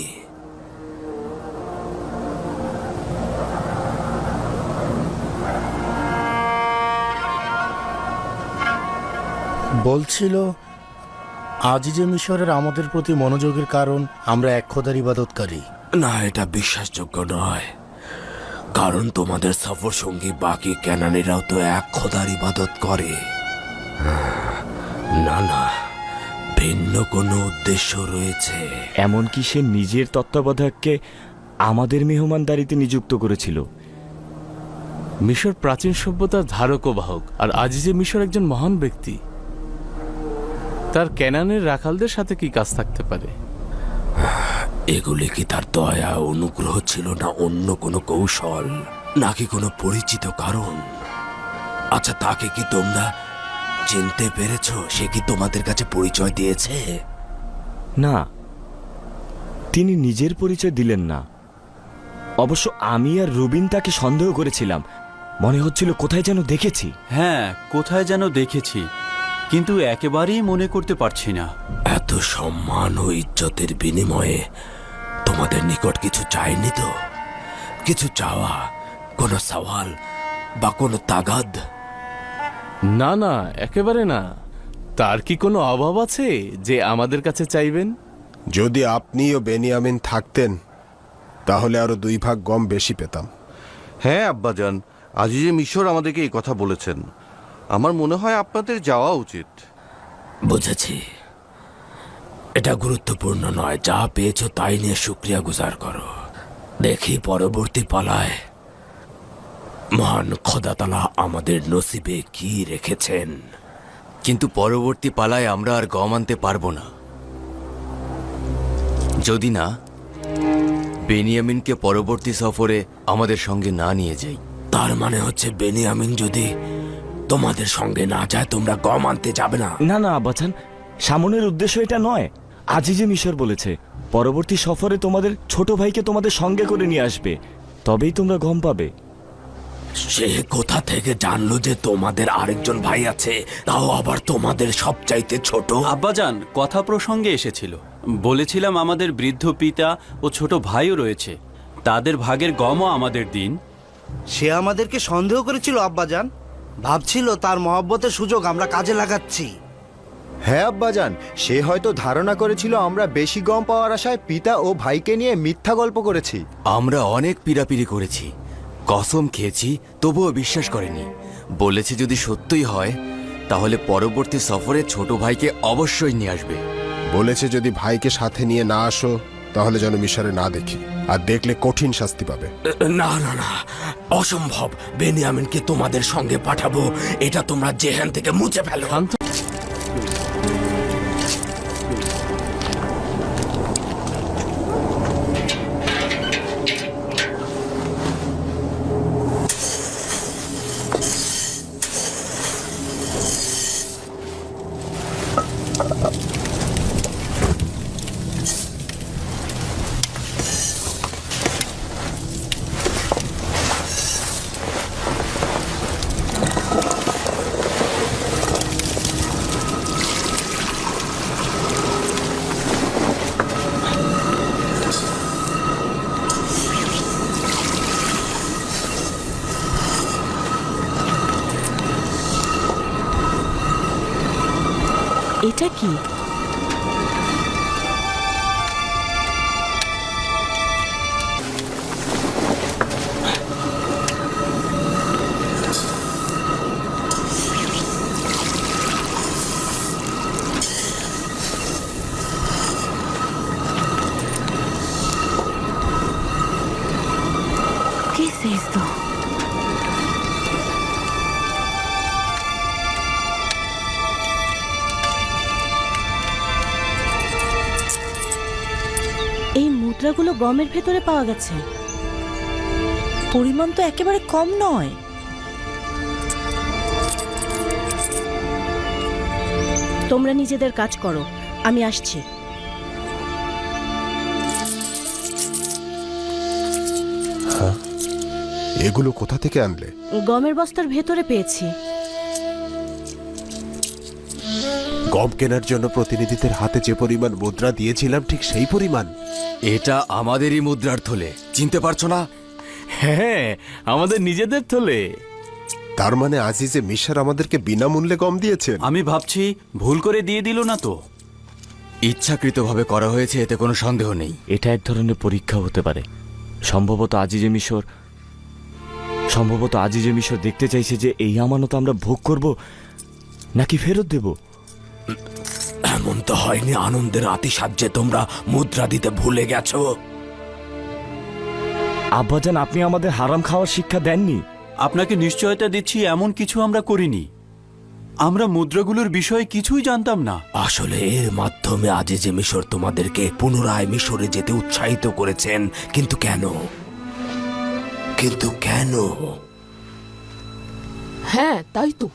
বলছিল আজিজে মিশরের আমাদের প্রতি মনোযোগের কারণ আমরা এক খোদার ইবাদতকারী। না, এটা বিশ্বাসযোগ্য নয়, কারণ তোমাদের সফর সঙ্গী বাকি ক্যানানিরাও তো এক খোদার ইবাদত করে। না না, ভিন্ন কোনো উদ্দেশ্য রয়েছে। এমনকি সে নিজের তত্ত্বাবধায়ককে আমাদের মেহমানদারিতে নিযুক্ত করেছিল। মিশর প্রাচীন সভ্যতার ধারক ও বাহক, আর আজিজে মিশর একজন মহান ব্যক্তি। তার ক্যানানের রাখালদের সাথে কি কাজ থাকতে পারে? এগুলি কি তার দয়া অনুগ্রহ ছিল, না অন্য কোনো কৌশল, নাকি কোনো পরিচিত কারণ? আচ্ছা, তাকে কি তোমরা চিনতে পেরেছ? সে কি তোমাদের কাছে পরিচয় দিয়েছে? না, তিনি নিজের পরিচয় দিলেন না। অবশ্য আমি আর রুবিন তাকে সন্দেহ করেছিলাম। মনে হচ্ছিল কোথায় যেন দেখেছি। হ্যাঁ, কোথায় যেন দেখেছি, কিন্তু একেবারেই মনে করতে পারছি না। এত সম্মান ও ইজ্জতের বিনিময়ে তোমাদের নিকট কিছু চাইনি তো? কিছু চাওয়া, কোনো সওয়াল বা কোনো তাগাদ? না না, একেবারে না। তার কি কোনো অভাব আছে যে আমাদের কাছে চাইবেন? যদি আপনি ও বেনিয়ামিন থাকতেন তাহলে আরো 2 ভাগ গম বেশি পেতাম। হ্যাঁ আব্বাজান, আজিজে মিশর আমাদেরকে এই কথা বলেছেন। আমার মনে হয় আপনাদের যাওয়া উচিত। বুঝেছি, এটা গুরুত্বপূর্ণ নয়। যা পেয়েছো তাই নিয়ে শুকরিয়া গুজার করো। দেখি পরবর্তী পালায় মহান খোদা তাআলা আমাদের নসিবে কি রেখেছেন। কিন্তু পরবর্তী পালায় আমরা আর গম আনতে পারবো না, যদি না বেনিয়ামিনকে পরবর্তী সফরে আমাদের সঙ্গে না নিয়ে যাই। তার মানে হচ্ছে বেনিয়ামিন যদি তোমাদের সঙ্গে না যায়, তোমরা গম আনতে যাবে না? না না আব্বাজান, সামনের উদ্দেশ্য এটা নয়। আজিজে মিশর বলেছে পরবর্তী সফরে তোমাদের ছোট ভাইকে তোমাদের সঙ্গে করে নিয়ে আসবে, তবেই তোমরা গম পাবে। সে কোথা থেকে জানলো যে তোমাদের আরেকজন ভাই আছে, তাও আবার তোমাদের সবচাইতে ছোট? আব্বাজান, কথা প্রসঙ্গে এসেছিল। বলেছিলাম আমাদের বৃদ্ধ পিতা ও ছোট ভাইও রয়েছে, তাদের ভাগের গমও আমাদের দিন। সে আমাদেরকে সন্দেহ করেছিল আব্বাজান, ভাবছিল তার মহব্বতের সুযোগ আমরা কাজে লাগাচ্ছি। হ্যাঁ আব্বাজান, সে হয়তো ধারণা করেছিল আমরা বেশি গম পাওয়ার আশায় পিতা ও ভাইকে নিয়ে মিথ্যা গল্প করেছি। আমরা অনেক পীড়াপিড়ি করেছি, কসম খেয়েছি, তবুও বিশ্বাস করেনি। বলেছে যদি সত্যই হয় তাহলে পরবর্তী সফরে ছোট ভাইকে অবশ্যই নিয়ে আসবে। বলেছে যদি ভাইকে সাথে নিয়ে না আসো তাহলে যেন মিশরে না দেখি, আর দেখলে কঠিন শাস্তি পাবে। না না না, অসম্ভব। বেনিয়ামিনকে তোমাদের সঙ্গে পাঠাবো, এটা তোমরা জেহান থেকে মুছে ফেলো। এটা কি? মুদ্রাগুলো গমের ভেতরে পাওয়া গেছে। পরিমাণ তো একেবারে কম নয়। তোমরা নিজেদের কাজ করো, আমি আসছি। এগুলো কোথা থেকে আনলে? গমের বস্তার ভেতরে পেয়েছি। গম কেনার জন্য প্রতিনিধিদের হাতে যে পরিমাণ মুদ্রা দিয়েছিলাম ঠিক সেই পরিমাণ। এটা আমাদেরই মুদ্রার থলে, চিনতে পারছো না? হ্যাঁ, আমাদের নিজেদের থলে। তার মানে আজিজে মিশর আমাদেরকে বিনামূল্যে গম দিয়েছেন? আমি ভাবছি ভুল করে দিয়ে দিল না তো। ইচ্ছাকৃতভাবে করা হয়েছে, এতে কোনো সন্দেহ নেই। এটা এক ধরনের পরীক্ষা হতে পারে। সম্ভবত আজিজে মিশর দেখতে চাইছে যে এই আমানত আমরা ভোগ করব নাকি ফেরত দেব। এমন তো হয়নি আনন্দের আতিশয্যে তোমরা মুদ্রা দিতে ভুলে গেছো? আব্বাজান, আপনি আমাদের হারাম খাওয়ার শিক্ষা দেননি। আপনাকে নিশ্চয়তা দিচ্ছি এমন কিছু আমরা করিনি। আমরা মুদ্রাগুলোর বিষয়ে কিছুই জানতাম না। আসলে এর মাধ্যমে আজিজে মিশর তোমাদেরকে পুনরায় মিশরে যেতে উৎসাহিত করেছেন। কিন্তু কেন? হ্যাঁ, তাই তো।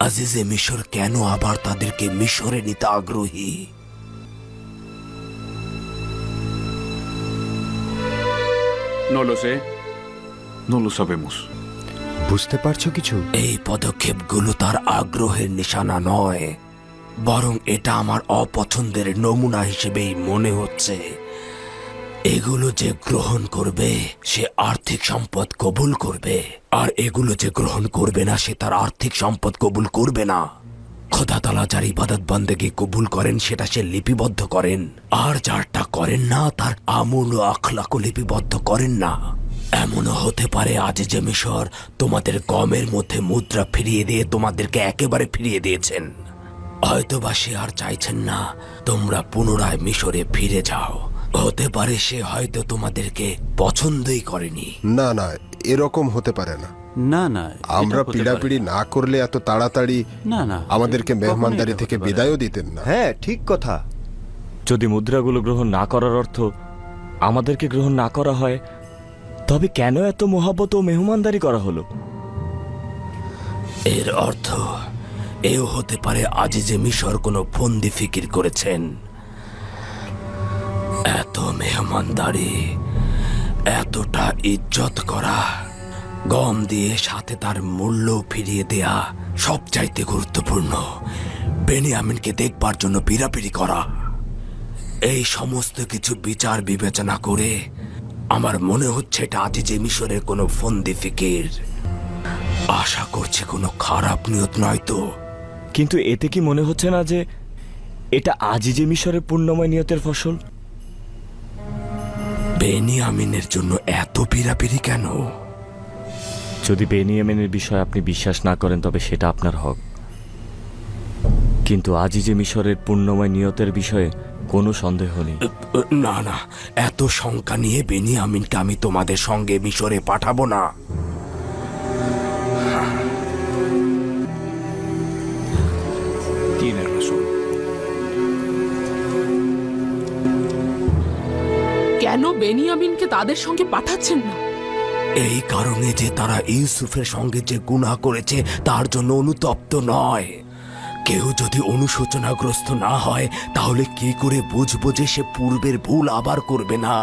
আজিজে মিশর কেন আবার তাদেরকে মিশরে নিতে আগ্রহী? বুঝতে পারছো কিছু? এই পদক্ষেপগুলো তার আগ্রহের নিশানা নয়, বরং এটা আমার অপছন্দের নমুনা হিসেবেই মনে হচ্ছে। এগুলো যে গ্রহণ করবে সে আর্থিক সম্পদ কবুল করবে, আর এগুলো যে গ্রহণ করবে না সে তার আর্থিক সম্পদ কবুল করবে না। খোদা তাআলা যার ইবাদত বন্দেগী কবুল করেন সেটা সে লিপিবদ্ধ করেন, আর যারটা করেন না তার আমল ও আখলাকও লিপিবদ্ধ করেন না। এমনও হতে পারে আজিজে মিশর তোমাদের গমের মধ্যে মুদ্রা ফিরিয়ে দিয়ে তোমাদেরকে একেবারে ফিরিয়ে দিয়েছেন। হয়তোবা সে আর চাইছেন না তোমরা পুনরায় মিশরে ফিরে যাও। হতে পারে সে হয়তো তোমাদেরকে পছন্দই করেনি। না না, এরকম হতে পারে না। না না, আমরা পিড়াপিড়ি না করলে এত তাড়াতাড়ি আমাদেরকে মেহমানদারি থেকে বিদায়ও দিতেন না। হ্যাঁ, ঠিক কথা। যদি মুদ্রাগুলো গ্রহণ না করার অর্থ আমাদেরকে গ্রহণ না করা হয়, তবে কেন এত মোহাব্বত ও মেহমানদারি করা হলো? এর অর্থ এও হতে পারে আজিজে মিশর কোনো ফন্দি ফিকির করেছেন। এত মেহমানদারি, এতটা ইজ্জত করা, গম দিয়ে সাথে তার মূল্য ফিরিয়ে দেয়া সবচাইতে গুরুত্বপূর্ণ। বেনিয়ামিনকে দেখবার জন্য পিড়াপিড়ি করা, এই সমস্ত কিছু বিচার বিবেচনা করে আমার মনে হচ্ছে এটা আজিজে মিশরের কোনো ফন্দি ফিকির। আশা করছি কোনো খারাপ নিয়ত নয় তো? কিন্তু এতে কি মনে হচ্ছে না যে এটা আজিজে মিশরের পূর্ণময় নিয়তের ফসল? বেনিয়ামিনের জন্য এত পিড়াপিড়ি কেন? যদি বেনিয়ামিনের বিষয়ে আপনি বিশ্বাস না করেন তবে সেটা আপনার হক, কিন্তু আজিজে মিশরের পূর্ণময় নিয়তের বিষয়ে কোনো সন্দেহ নেই। না না, এত শঙ্কা নিয়ে বেনিয়ামিনকে আমি তোমাদের সঙ্গে মিশরে পাঠাবো না। কেন বেনিয়ামিনকে তাদের সঙ্গে পাঠাচ্ছেন না? এই কারণে যে তারা ইউসুফের সঙ্গে যে গুনাহ করেছে তার জন্য অনুতপ্ত নয়। কেউ যদি অনুশোচনাগ্রস্ত না হয় তাহলে কি করে বুঝবো যে সে পূর্বের ভুল আবার করবে না?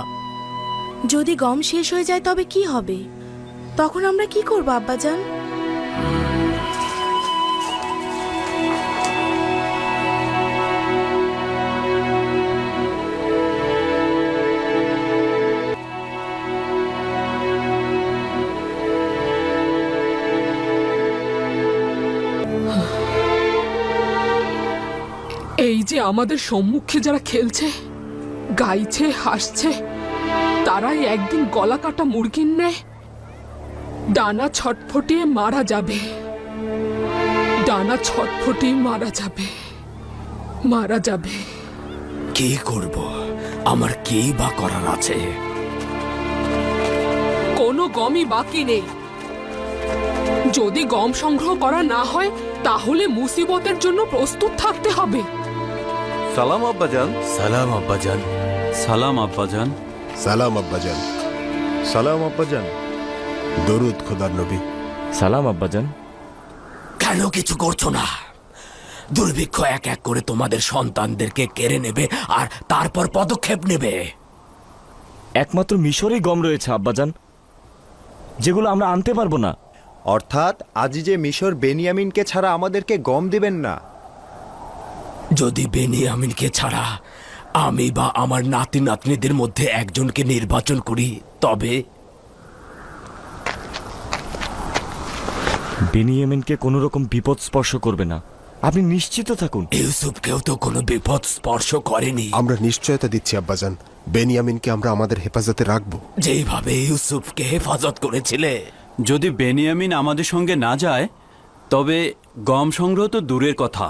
যদি গম শেষ হয়ে যায় তবে কি হবে? তখন আমরা কি করব আব্বাজান? এই যে আমাদের সম্মুখে যারা খেলছে, গাইছে, হাসছে, তারাই একদিন গলা কাটা মুরগির ন্যায় ডানা ছটফটিয়ে মারা যাবে। ডানা ছটফটিয়ে মারা যাবে। কি করব? আমার কি বা করার আছে? কোনো গমই বাকি নেই। যদি গম সংগ্রহ করা না হয় তাহলে মুসিবতের জন্য প্রস্তুত থাকতে হবে। সালাম আব্বাজান। সালাম আব্বাজান। সালাম আব্বাজান। সালাম আব্বাজান। সালাম আব্বাজান। দরুদ খোদার নবী। সালাম আব্বাজান। কেন কিছু করছো না? দুর্ভিক্ষ এক এক করে তোমাদের সন্তানদেরকে কেড়ে নেবে আর তারপর পদক্ষেপ নেবে। একমাত্র মিশরেই গম রয়েছে আব্বাজান, যেগুলো আমরা আনতে পারবো না। অর্থাৎ আজিজে মিশর বেনিয়ামিনকে ছাড়া আমাদেরকে গম দিবেন না। যদি বেনিয়ামিনকে ছাড়া আমি বা আমার নাতি নাতনিদের মধ্যে একজনকে নির্বাচন করি, তবে বেনিয়ামিনকে কোনো রকম বিপদ স্পর্শ করবে না, আপনি নিশ্চিত থাকুন। ইউসুফকেও তো কোনো বিপদ স্পর্শ করেনি। আমরা নিশ্চয়তা দিচ্ছি আব্বাজান, বেনিয়ামিনকে আমরা আমাদের হেফাজতে রাখবো। যেইভাবে ইউসুফকে হেফাজত করেছিলে। যদি বেনিয়ামিন আমাদের সঙ্গে না যায় তবে গম সংগ্রহ তো দূরের কথা,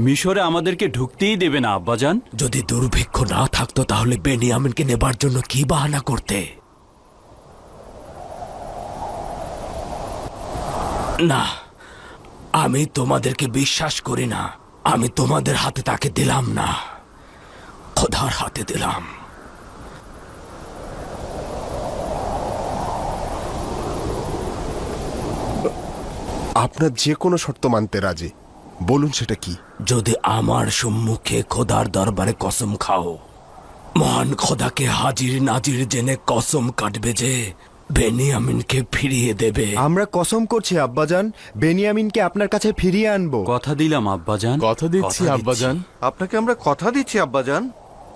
মিশরে আমাদেরকে ঢুকতেই দেবে না আব্বাজান। যদি দুর্ভিক্ষ না থাকতো তাহলে বেনিয়ামিনকে নেবার জন্য কি বাহানা করতে? না, আমি তোমাদেরকে বিশ্বাস করি না। আমি তোমাদের হাতে তাকে দিলাম না, খোদার হাতে দিলাম। আপনার যে কোনো শর্ত মানতে রাজি, বলুন সেটা কি? যদি আমার সম্মুখে খোদার দরবারে কসম খাও, মহান খোদাকে হাজির নাজির জেনে কসম কাটবে যে বেনিয়ামিনকে ফিরিয়ে দেবে। আমরা কসম করছি আব্বাজান, বেনিয়ামিনকে আপনার কাছে ফিরিয়ে আনবো। কথা দিলাম আব্বাজান। কথা দিচ্ছি আব্বাজান। আপনাকে আমরা কথা দিচ্ছি আব্বাজান।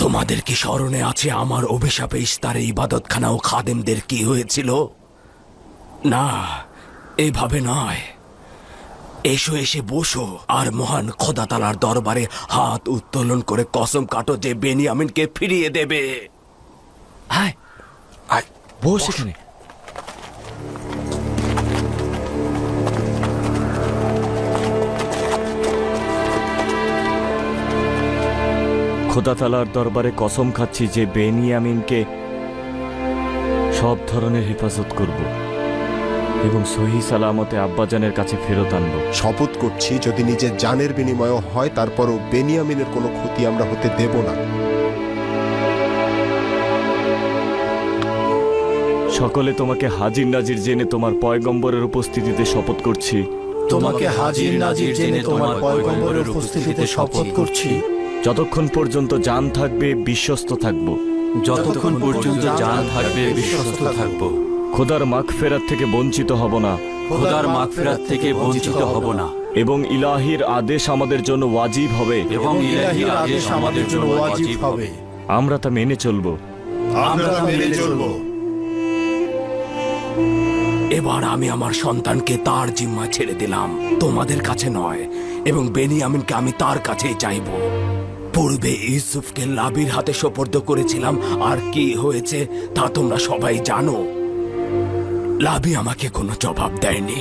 তোমাদের কি স্মরণে আছে আমার অভিশাপে ইস্তারে ইবাদতখানা ও খাদেমদের কি হয়েছিল? না, এভাবে নয়। এসো, এসে বসো আর মহান খোদা তাআলার দরবারে হাত উত্তোলন করে কসম কাটো যে বেনিয়ামিনকে ফিরিয়ে দেবে। আয় আয়, বস এখানে। খোদা তাআলার দরবারে কসম খাচ্ছি যে বেনিয়ামিনকে সব ধরনের হেফাজত করব এবং সহি সালামতে আব্বাজানের কাছে ফেরত আনব। শপথ করছি যদি নিজের জানের বিনিময় হয় তারপরও বেনিয়ামিনের কোনো ক্ষতি আমরা হতে দেব না। সকলে তোমাকে হাজির নাজির জেনে তোমার পয়গম্বরের উপস্থিতিতে শপথ করছি। তোমাকে হাজির নাজির জেনে তোমার পয়গম্বরের উপস্থিতিতে শপথ করছি। যতক্ষণ পর্যন্ত জান থাকবে বিশ্বস্ত থাকব। যতক্ষণ পর্যন্ত জান থাকবে বিশ্বস্ত থাকব। খোদার মাগফিরাত থেকে বঞ্চিত হব না। খোদার মাগফিরাত থেকে বঞ্চিত হব না। এবং ইলাহির আদেশ আমাদের জন্য ওয়াজিব হবে। এবং ইলাহির আদেশ আমাদের জন্য ওয়াজিব হবে। আমরা তা মেনে চলব। আমরা মেনে চলব। এবার আমি আমার সন্তানকে তার জিম্মা ছেড়ে দিলাম, তোমাদের কাছে নয়, এবং বেনিয়ামিনকে আমি তার কাছেই চাইব। পূর্বে ইউসুফকে লাবির হাতে সোপর্দ করেছিলাম, আর কি হয়েছে তা তোমরা সবাই জানো। লাবি আমাকে কোনো জবাব দেয়নি,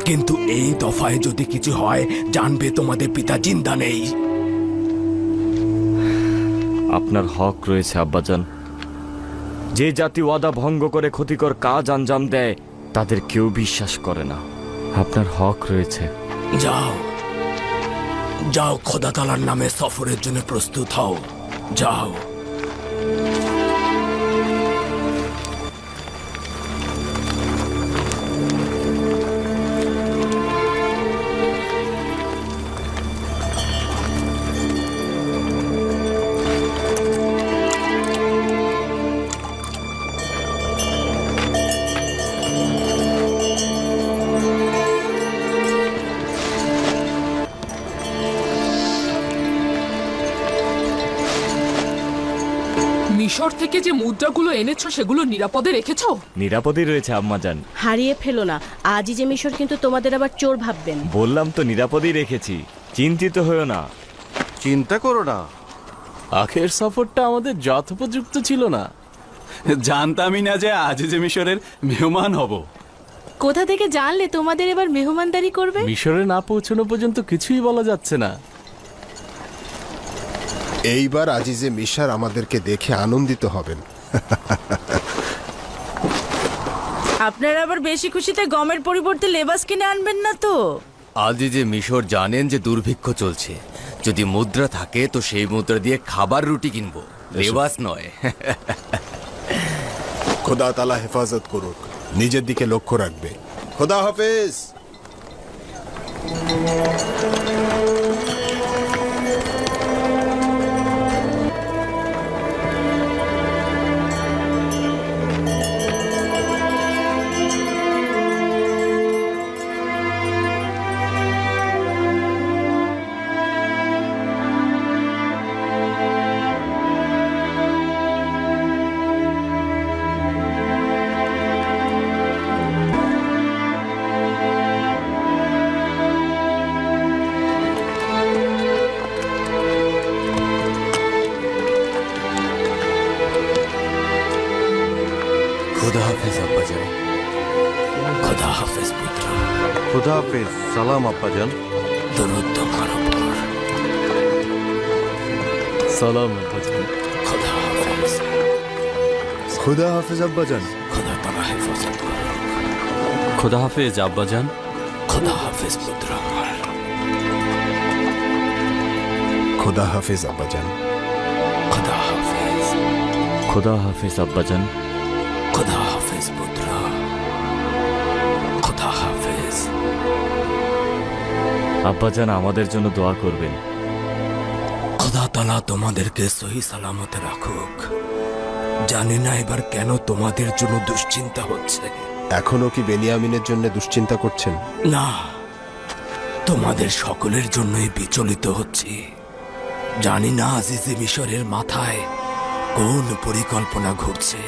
কিন্তু এই দফায় যদি কিছু হয় জানবে তোমাদের পিতা জিন্দা নেই। আপনার হক রয়েছে আব্বাজান। যে জাতি ওয়াদা ভঙ্গ করে ক্ষতিকর কাজ আঞ্জাম দেয় তাদের কেউ বিশ্বাস করে না। আপনার হক রয়েছে। যাও যাও, খোদা তাআলার নামে সফরের জন্য প্রস্তুত হও। যাও। মিশর থেকে যে মুদ্রাগুলো এনেছো সেগুলো নিরাপদে রেখেছো? নিরাপদে রয়েছে আম্মাজান। হারিয়ে ফেলো না, আজিজে মিশর কিন্তু তোমাদের আবার চোর ভাববেন। বললাম তো নিরাপদেই রেখেছি, চিন্তিত হয়েও না। চিন্তা করো না। আখের সফরটা আমাদের যথোপযুক্ত ছিল না। জানতামই না যে আজিজে মিশরের মেহমান হব। কোথা থেকে জানলে তোমাদের এবার মেহমানদারি করবে? মিশরে না পৌঁছানো পর্যন্ত কিছুই বলা যাচ্ছে না। এইবার আজিজে মিশর আমাদেরকে দেখে আনন্দিত হবেন। আপনারা আবার বেশি খুশিতে গমের পরিবর্তে লেবাস কিনে আনবেন না তো? আজিজে মিশর জানেন যে দুর্ভিক্ষ চলছে। যদি মুদ্রা থাকে তো সেই মুদ্রা দিয়ে খাবার রুটি কিনবো। রেওয়াজ নয়। খোদা তালা হেফাজত করুক, নিজের দিকে লক্ষ্য রাখবে। খোদা হাফেজ। খোদা হাফেজ আব্বাজান। খোদা হাফেজ পুত্র। খুদা হাফেজ। সালাম আব্বাজান। দরুদ তোমার উপর। সালাম আব্বাজান। খোদা হাফেজ। খুদা হাফেজ আব্বাজান। খোদা তালা হেফাজত করুক। খোদা হাফেজ আব্বাজান। খোদা হাফেজ পুত্র আমার। খোদা হাফেজ আব্বাজান। খোদা হাফেজ। খোদা হাফেজ আব্বাজান। খোদা হাফেজ পুত্র। খোদা হাফেজ। আব্বাজান আমাদের জন্য দোয়া করবেন। খোদা তালা তোমাদেরকে সহি সালামতে রাখুক। জানি না এবার কেন তোমাদের জন্য দুশ্চিন্তা হচ্ছে। এখনো কি বেনিয়ামিনের জন্য দুশ্চিন্তা করছেন? না, তোমাদের সকলের জন্যই বিচলিত হচ্ছি। জানি না আজিজে মিশরের মাথায় কোন পরিকল্পনা ঘুরছে।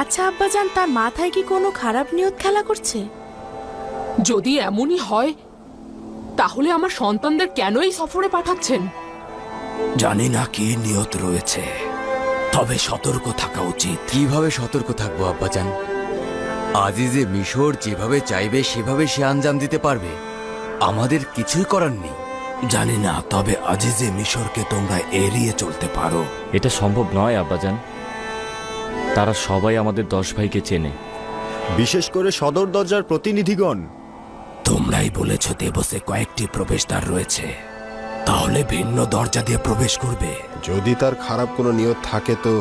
আচ্ছা আব্বাজান, তার মাথায় কি কোনো খারাপ নিয়ত খেলা করছে? যদি এমনই হয় তাহলে আমার সন্তানদের কেন এই সফরে পাঠাচ্ছেন? জানি না কি নিয়ত রয়েছে, তবে সতর্ক থাকা উচিত। কিভাবে সতর্ক থাকবো আব্বাজান? আজিজে মিশর যেভাবে চাইবে সেভাবে সে আঞ্জাম দিতে পারবে, আমাদের কিছুই করার নেই। জানি না, তবে আজিজে মিশরকে তোমরা এড়িয়ে চলতে পারো। এটা সম্ভব নয় আব্বাজান। তারা সবাই আমাদের 10 ভাইকে চেনে। বিশেষ করে সদর দরজার প্রতিনিধিগণ। তোমরাই বলেছ দেবসে কয়েকটি প্রবেশদ্বার রয়েছে, তাহলে ভিন্ন দরজা দিয়ে প্রবেশ করবে। যদি তার খারাপ কোনো নিয়ত থাকে তো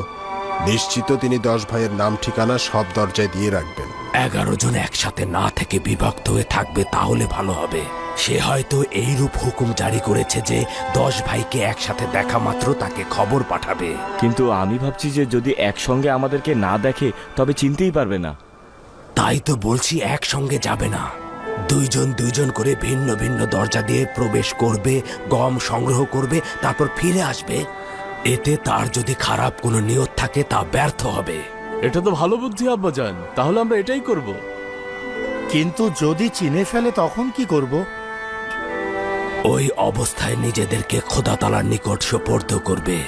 নিশ্চিত তিনি 10 ভাইয়ের নাম ঠিকানা সব দরজায় দিয়ে রাখবেন। 11 জন একসাথে না থেকে বিভক্ত হয়ে থাকবে, তাহলে ভালো হবে। সে হয়তো এইরূপ হুকুম জারি করেছে যে 10 ভাইকে একসাথে দেখা মাত্র তাকে খবর পাঠাবে। কিন্তু আমি ভাবছি যে যদি একসঙ্গে আমাদেরকে না দেখে তবে চিনতেই পারবে না। তাই তো বলছি একসঙ্গে যাবে না, দুইজন দুইজন করে ভিন্ন ভিন্ন দরজা দিয়ে প্রবেশ করবে, গম সংগ্রহ করবে, তারপর ফিরে আসবে। এতে তার যদি খারাপ কোনো নিয়ত থাকে তা ব্যর্থ হবে। এটা তো ভালো বুদ্ধি আব্বাজান, তাহলে আমরা এটাই করব। কিন্তু যদি চিনে ফেলে তখন কি করব? ওই অবস্থায় নিজেদেরকে খোদা তাআলার নিকট সোপর্দ করবে,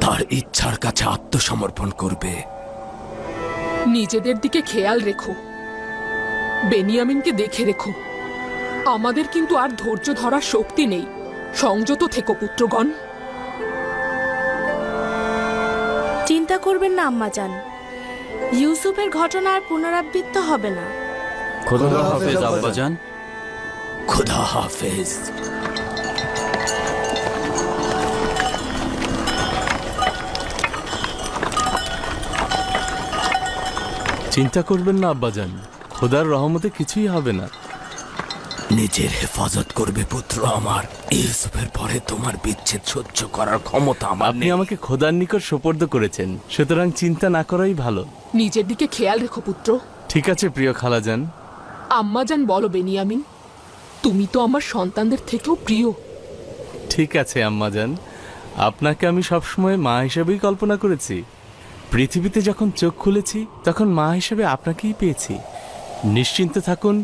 তার ইচ্ছার কাছে আত্মসমর্পণ করবে। নিজেদের দিকে খেয়াল রেখো, বেনিয়ামিনকে দেখে রেখো। আমাদের কিন্তু আর ধৈর্য ধরার শক্তি নেই। সংযত থেকো পুত্রগণ। চিন্তা করবেন না আম্মাজান, ইউসুফের ঘটনা আর পুনরাবৃত্ত হবে না। খোদা হাফেজ আব্বাজান। খোদা হাফেজ। চিন্তা করবেন না আব্বাজান, খোদার রহমতে কিছুই হবে না। নিজের হেফাজত করবে পুত্র আমার। ইউসুফের পরে তোমার বিচ্ছেদ সহ্য করার ক্ষমতা আমার আপনি নেই। আমাকে খোদার নিকট সোপর্দ করেছেন, সুতরাং চিন্তা না করাই ভালো। নিজের দিকে খেয়াল রেখো পুত্র। ঠিক আছে প্রিয় খালাজান। আম্মাজান বলো বেনিয়ামিন, তুমি তো আমার সন্তানদের থেকেও প্রিয়। ঠিক আছে আম্মাজান, আপনাকে আমি সবসময় মা হিসেবেই কল্পনা করেছি। পৃথিবীতে যখন চোখ খুলেছি তখন মা হিসেবে আপনাকেই পেয়েছি। নিশ্চিন্ত থাকুন,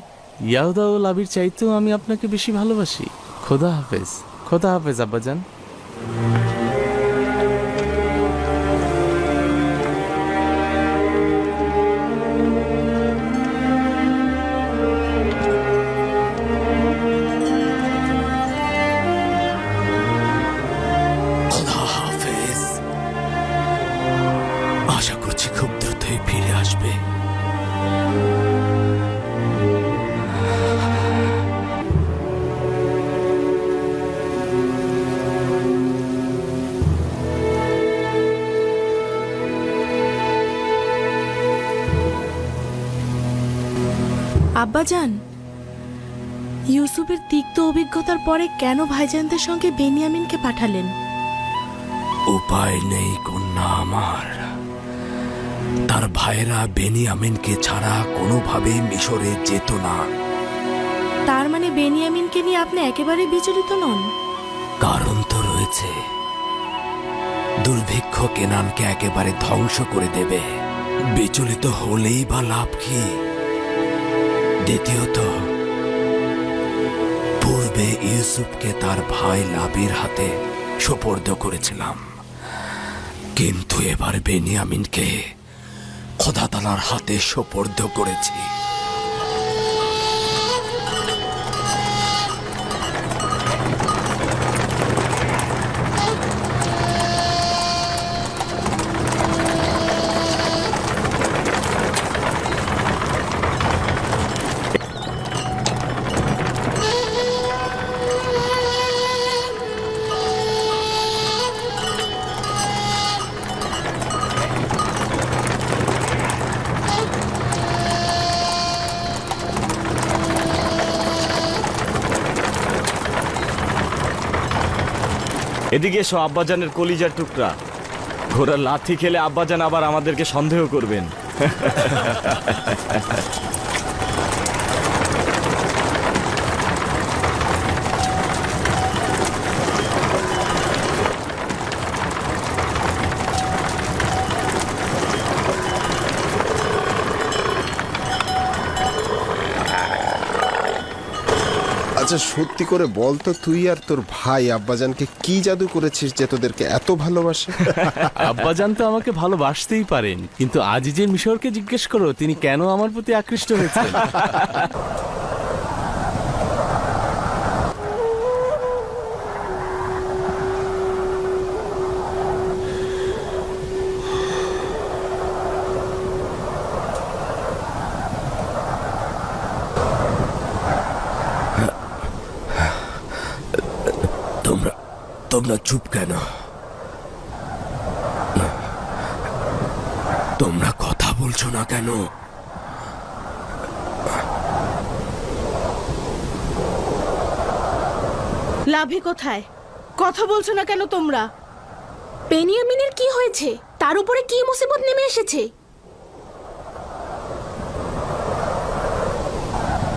ইয়াহুদা ও লাবির চাইতেও আমি আপনাকে বেশি ভালোবাসি। খোদা হাফেজ। খোদা হাফেজ আব্বাজান। খোদা হাফেজ। আশা করছি খুব দ্রুতই ফিরে আসবে। আব্বাজান, ইউসুফের তিক্ত অভিজ্ঞতার পরে কেন ভাইজানদের সঙ্গে বেনিয়ামিনকে পাঠালেন? উপায় নেই কন্যা আমার। তার ভাইরা বেনিয়ামিনকে ছাড়া কোনোভাবেই মিশরে যেত না। তার মানে বেনিয়ামিনকে নিয়ে আপনি একেবারে বিচলিত নন? কারণ তো রয়েছে। দুর্ভিক্ষ কেনানকে একেবারে ধ্বংস করে দেবে। বিচলিত হলেই বা লাভ কি? দ্বিতীয়ত, পূর্বে ইউসুফকে তার ভাই লাবির হাতে সোপর্দ করেছিলাম, কিন্তু এবার বেনিয়ামিনকে খোদা তাআলার হাতে সোপর্দ করেছি। এদিকে এসো আব্বাজানের কলিজার টুকরা। ঘোড়ার লাথি খেলে আব্বাজান আবার আমাদেরকে সন্দেহ করবেন। আচ্ছা সত্যি করে বল তো, তুই আর তোর ভাই আব্বাজানকে কি জাদু করেছিস যে তোদেরকে এত ভালোবাসে? আব্বাজান তো আমাকে ভালোবাসতেই পারেন, কিন্তু আজিজে মিশরকে জিজ্ঞেস করো তিনি কেন আমার প্রতি আকৃষ্ট হয়েছেন। তোমরা চুপ কেন? তোমরা কথা বলছো না কেন? লাভি কোথায়? কথা বলছো না কেন তোমরা? বেনিয়ামিনের কি হয়েছে? তার উপরে কি মুসিবত নেমে এসেছে?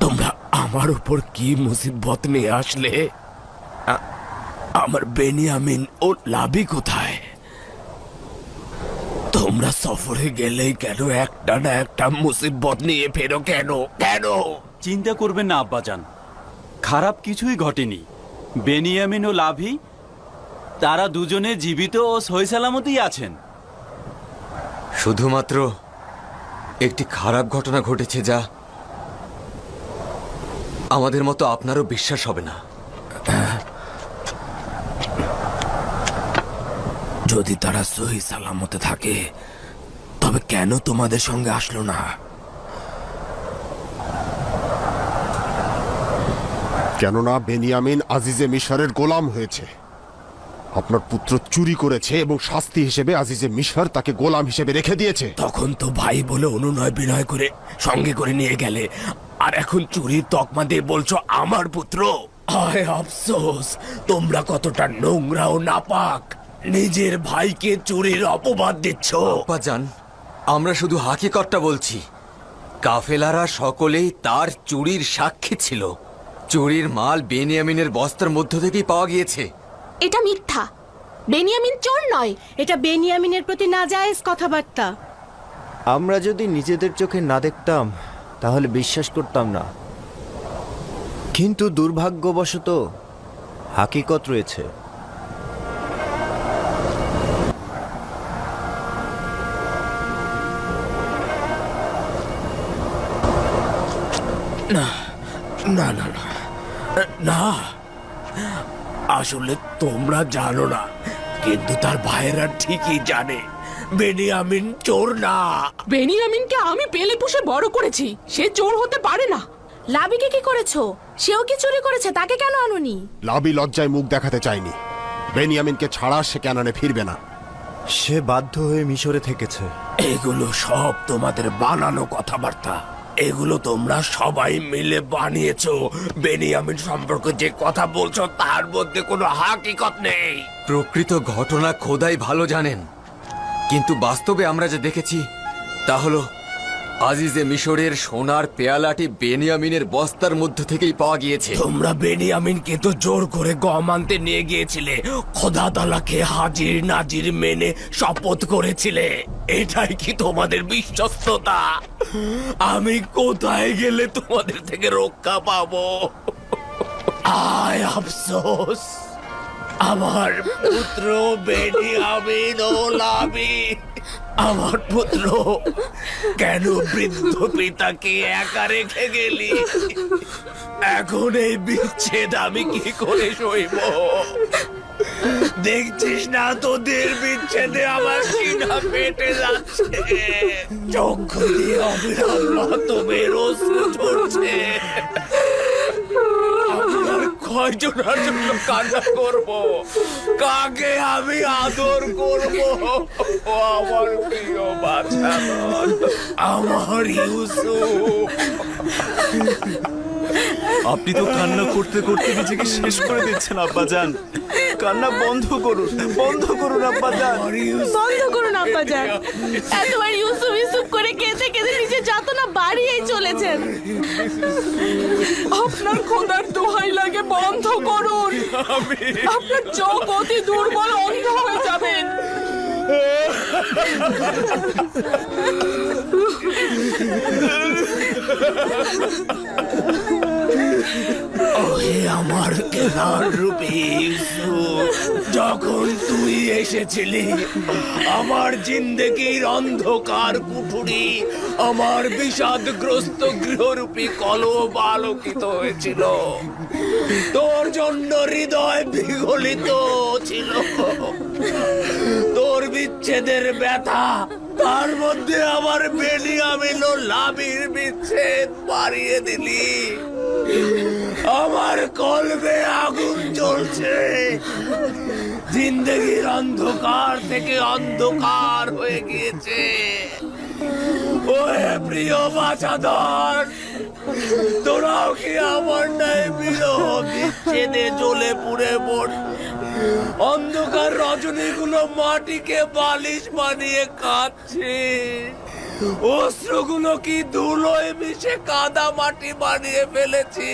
তোমরা আমার উপর কি মুসিবত নিয়ে আসলে? আমার বেনিয়ামিন ও লাবি কোথায়? তোমরা সফরে গেলেই কেন একটা না একটা মুসিবত নিয়ে ফেরো কেন? কেন? চিন্তা করবেন না আব্বাজান, খারাপ কিছুই ঘটেনি। বেনিয়ামিন ও লাভি তারা দুজনে জীবিত ও সহি সালামতই আছেন। শুধুমাত্র একটি খারাপ ঘটনা ঘটেছে যা আমাদের মতো আপনারও বিশ্বাস হবে না। যদি তারা সহি সালামতে থাকে তবে কেন তোমাদের সঙ্গে আসলো না? কেননা বেনিয়ামিন আজিজে মিশরের গোলাম হয়েছে। আপনার পুত্র চুরি করেছে এবং শাস্তি হিসেবে আজিজে মিশর তাকে গোলাম হিসেবে রেখে দিয়েছে। তখন তো ভাই বলে অনুনয় বিনয় করে সঙ্গে করে নিয়ে গেলে, আর এখন চুরির তকমা দিয়ে বলছো আমার পুত্র। হায় আফসোস, তোমরা কতটা নোংরা ও নাপাক। নিজের ভাইকে চুরির অপবাদ দিচ্ছ। আব্বাজান, আমরা শুধু হাকিকতটা বলছি। কাফেলারা সকলেই তার চুরির সাক্ষী ছিল। চুরির মাল বেনিয়ামিনের বস্তার মধ্য থেকেই পাওয়া গিয়েছে। এটা মিথ্যা। বেনিয়ামিন চোর নয়। এটা বেনিয়ামিনের প্রতি নাজায়েজ কথাবার্তা। আমরা যদি নিজেদের চোখে না দেখতাম তাহলে বিশ্বাস করতাম না, কিন্তু দুর্ভাগ্যবশত হাকিকত রয়েছে। না না না না না, আসলে তোমরা জানো না, কিন্তু তার ভাইয়েরা ঠিকই জানে বেনিয়ামিন চোর না। বেনিয়ামিনকে আমি পেলে পুষে বড় করেছি, সে চোর হতে পারে না। লাবিকে কি করেছো? সেও কি চুরি করেছে? তাকে কেন আনুনি? লাবি লজ্জায় মুখ দেখাতে চায়নি। বেনিয়ামিনকে ছাড়া সে ক্যানানে ফিরবে না। সে বাধ্য হয়ে মিশরে থেকেছে। এগুলো সব তোমাদের বানানো কথাবার্তা। এগুলো তোমরা সবাই মিলে বানিয়েছো। বেনিয়ামিন সম্পর্কে যে কথা বলছো তার মধ্যে কোনো হাকিকত নেই। প্রকৃত ঘটনা খোদাই ভালো জানেন, কিন্তু বাস্তবে আমরা যা দেখেছি তা হলো আজিজে মিশরের সোনার পেয়ালাটি বেনিয়ামিনের বস্তার মধ্য থেকেই পাওয়া গিয়েছে। তোমরা বেনিয়ামিনকে তো জোর করে গম আনতে নিয়ে গিয়েছিলে, খোদা তাআলাকে হাজির নাজির মেনে শপথ করেছিলে। এটাই কি তোমাদের বিশ্বস্ততা? আমি কোথায় গেলে তোমাদের থেকে রক্ষা পাবো? আয় আফসোস, আমার পুত্র বেনিয়ামিন ও লাবি, আমার পুত্র কেন বৃদ্ধ পিতাকে একা রেখে গেলি? এখন এই বিচ্ছেদ আমি কি করে সইব? দেখছিস না তোদের বিচ্ছেদে আমার সিনা ফেটে যাচ্ছে, চক্ষু দিয়ে অবিরাম রক্তের অশ্রু ঝরছে। আমার কয়জনের জন্য কান্না করব? কাকে আমি আদর করব? আমার প্রিয় বাচ্চারা, আমার ইউসুফ। আপনি তো কান্না করতে করতে নিজেকে শেষ করে দিচ্ছেন আব্বাজান। কান্না বন্ধ করুন, বন্ধ করুন আব্বাজান। বন্ধ করুন আব্বাজান। এতবার ইউসুফ ইউসুফ করে কেঁদে কেঁদে নিজে যাতনা বাড়িয়েই চলেছেন। আপনার খোদার দোহাই লাগে বন্ধ করুন। আপনার চোখ অতি দুর্বল, অন্ধ হয়ে যাবেন। ওহে আমার কেনার রূপে ইউসুফ, যখন তুই এসেছিলি আমার জিন্দেগির অন্ধকার কুঠুরি, আমার বিষাদগ্রস্ত গৃহরূপী কলব আলোকিত হয়েছিল। তোর জন্য হৃদয় বিগলিত ছিল। তোর বিচ্ছেদের ব্যথা, তার মধ্যে আমার বেনিয়ামিন ও লাবির বিচ্ছেদ বাড়িয়ে দিলি। আমার কলবে আগুন জ্বলছে, জিন্দেগির অন্ধকার থেকে অন্ধকার হয়ে গিয়েছে। ওহে প্রিয় বাছাধর, তোরাও কি আমার ন্যায় বিরহ বিচ্ছেদে জ্বলে পুড়ে পড়? অন্ধকার রজনীগুলো মাটিকে বালিশ বানিয়ে কাঁদছে, অশ্রুগুলো কি ধুলোয় মিশে কাদা মাটি বানিয়ে ফেলেছি।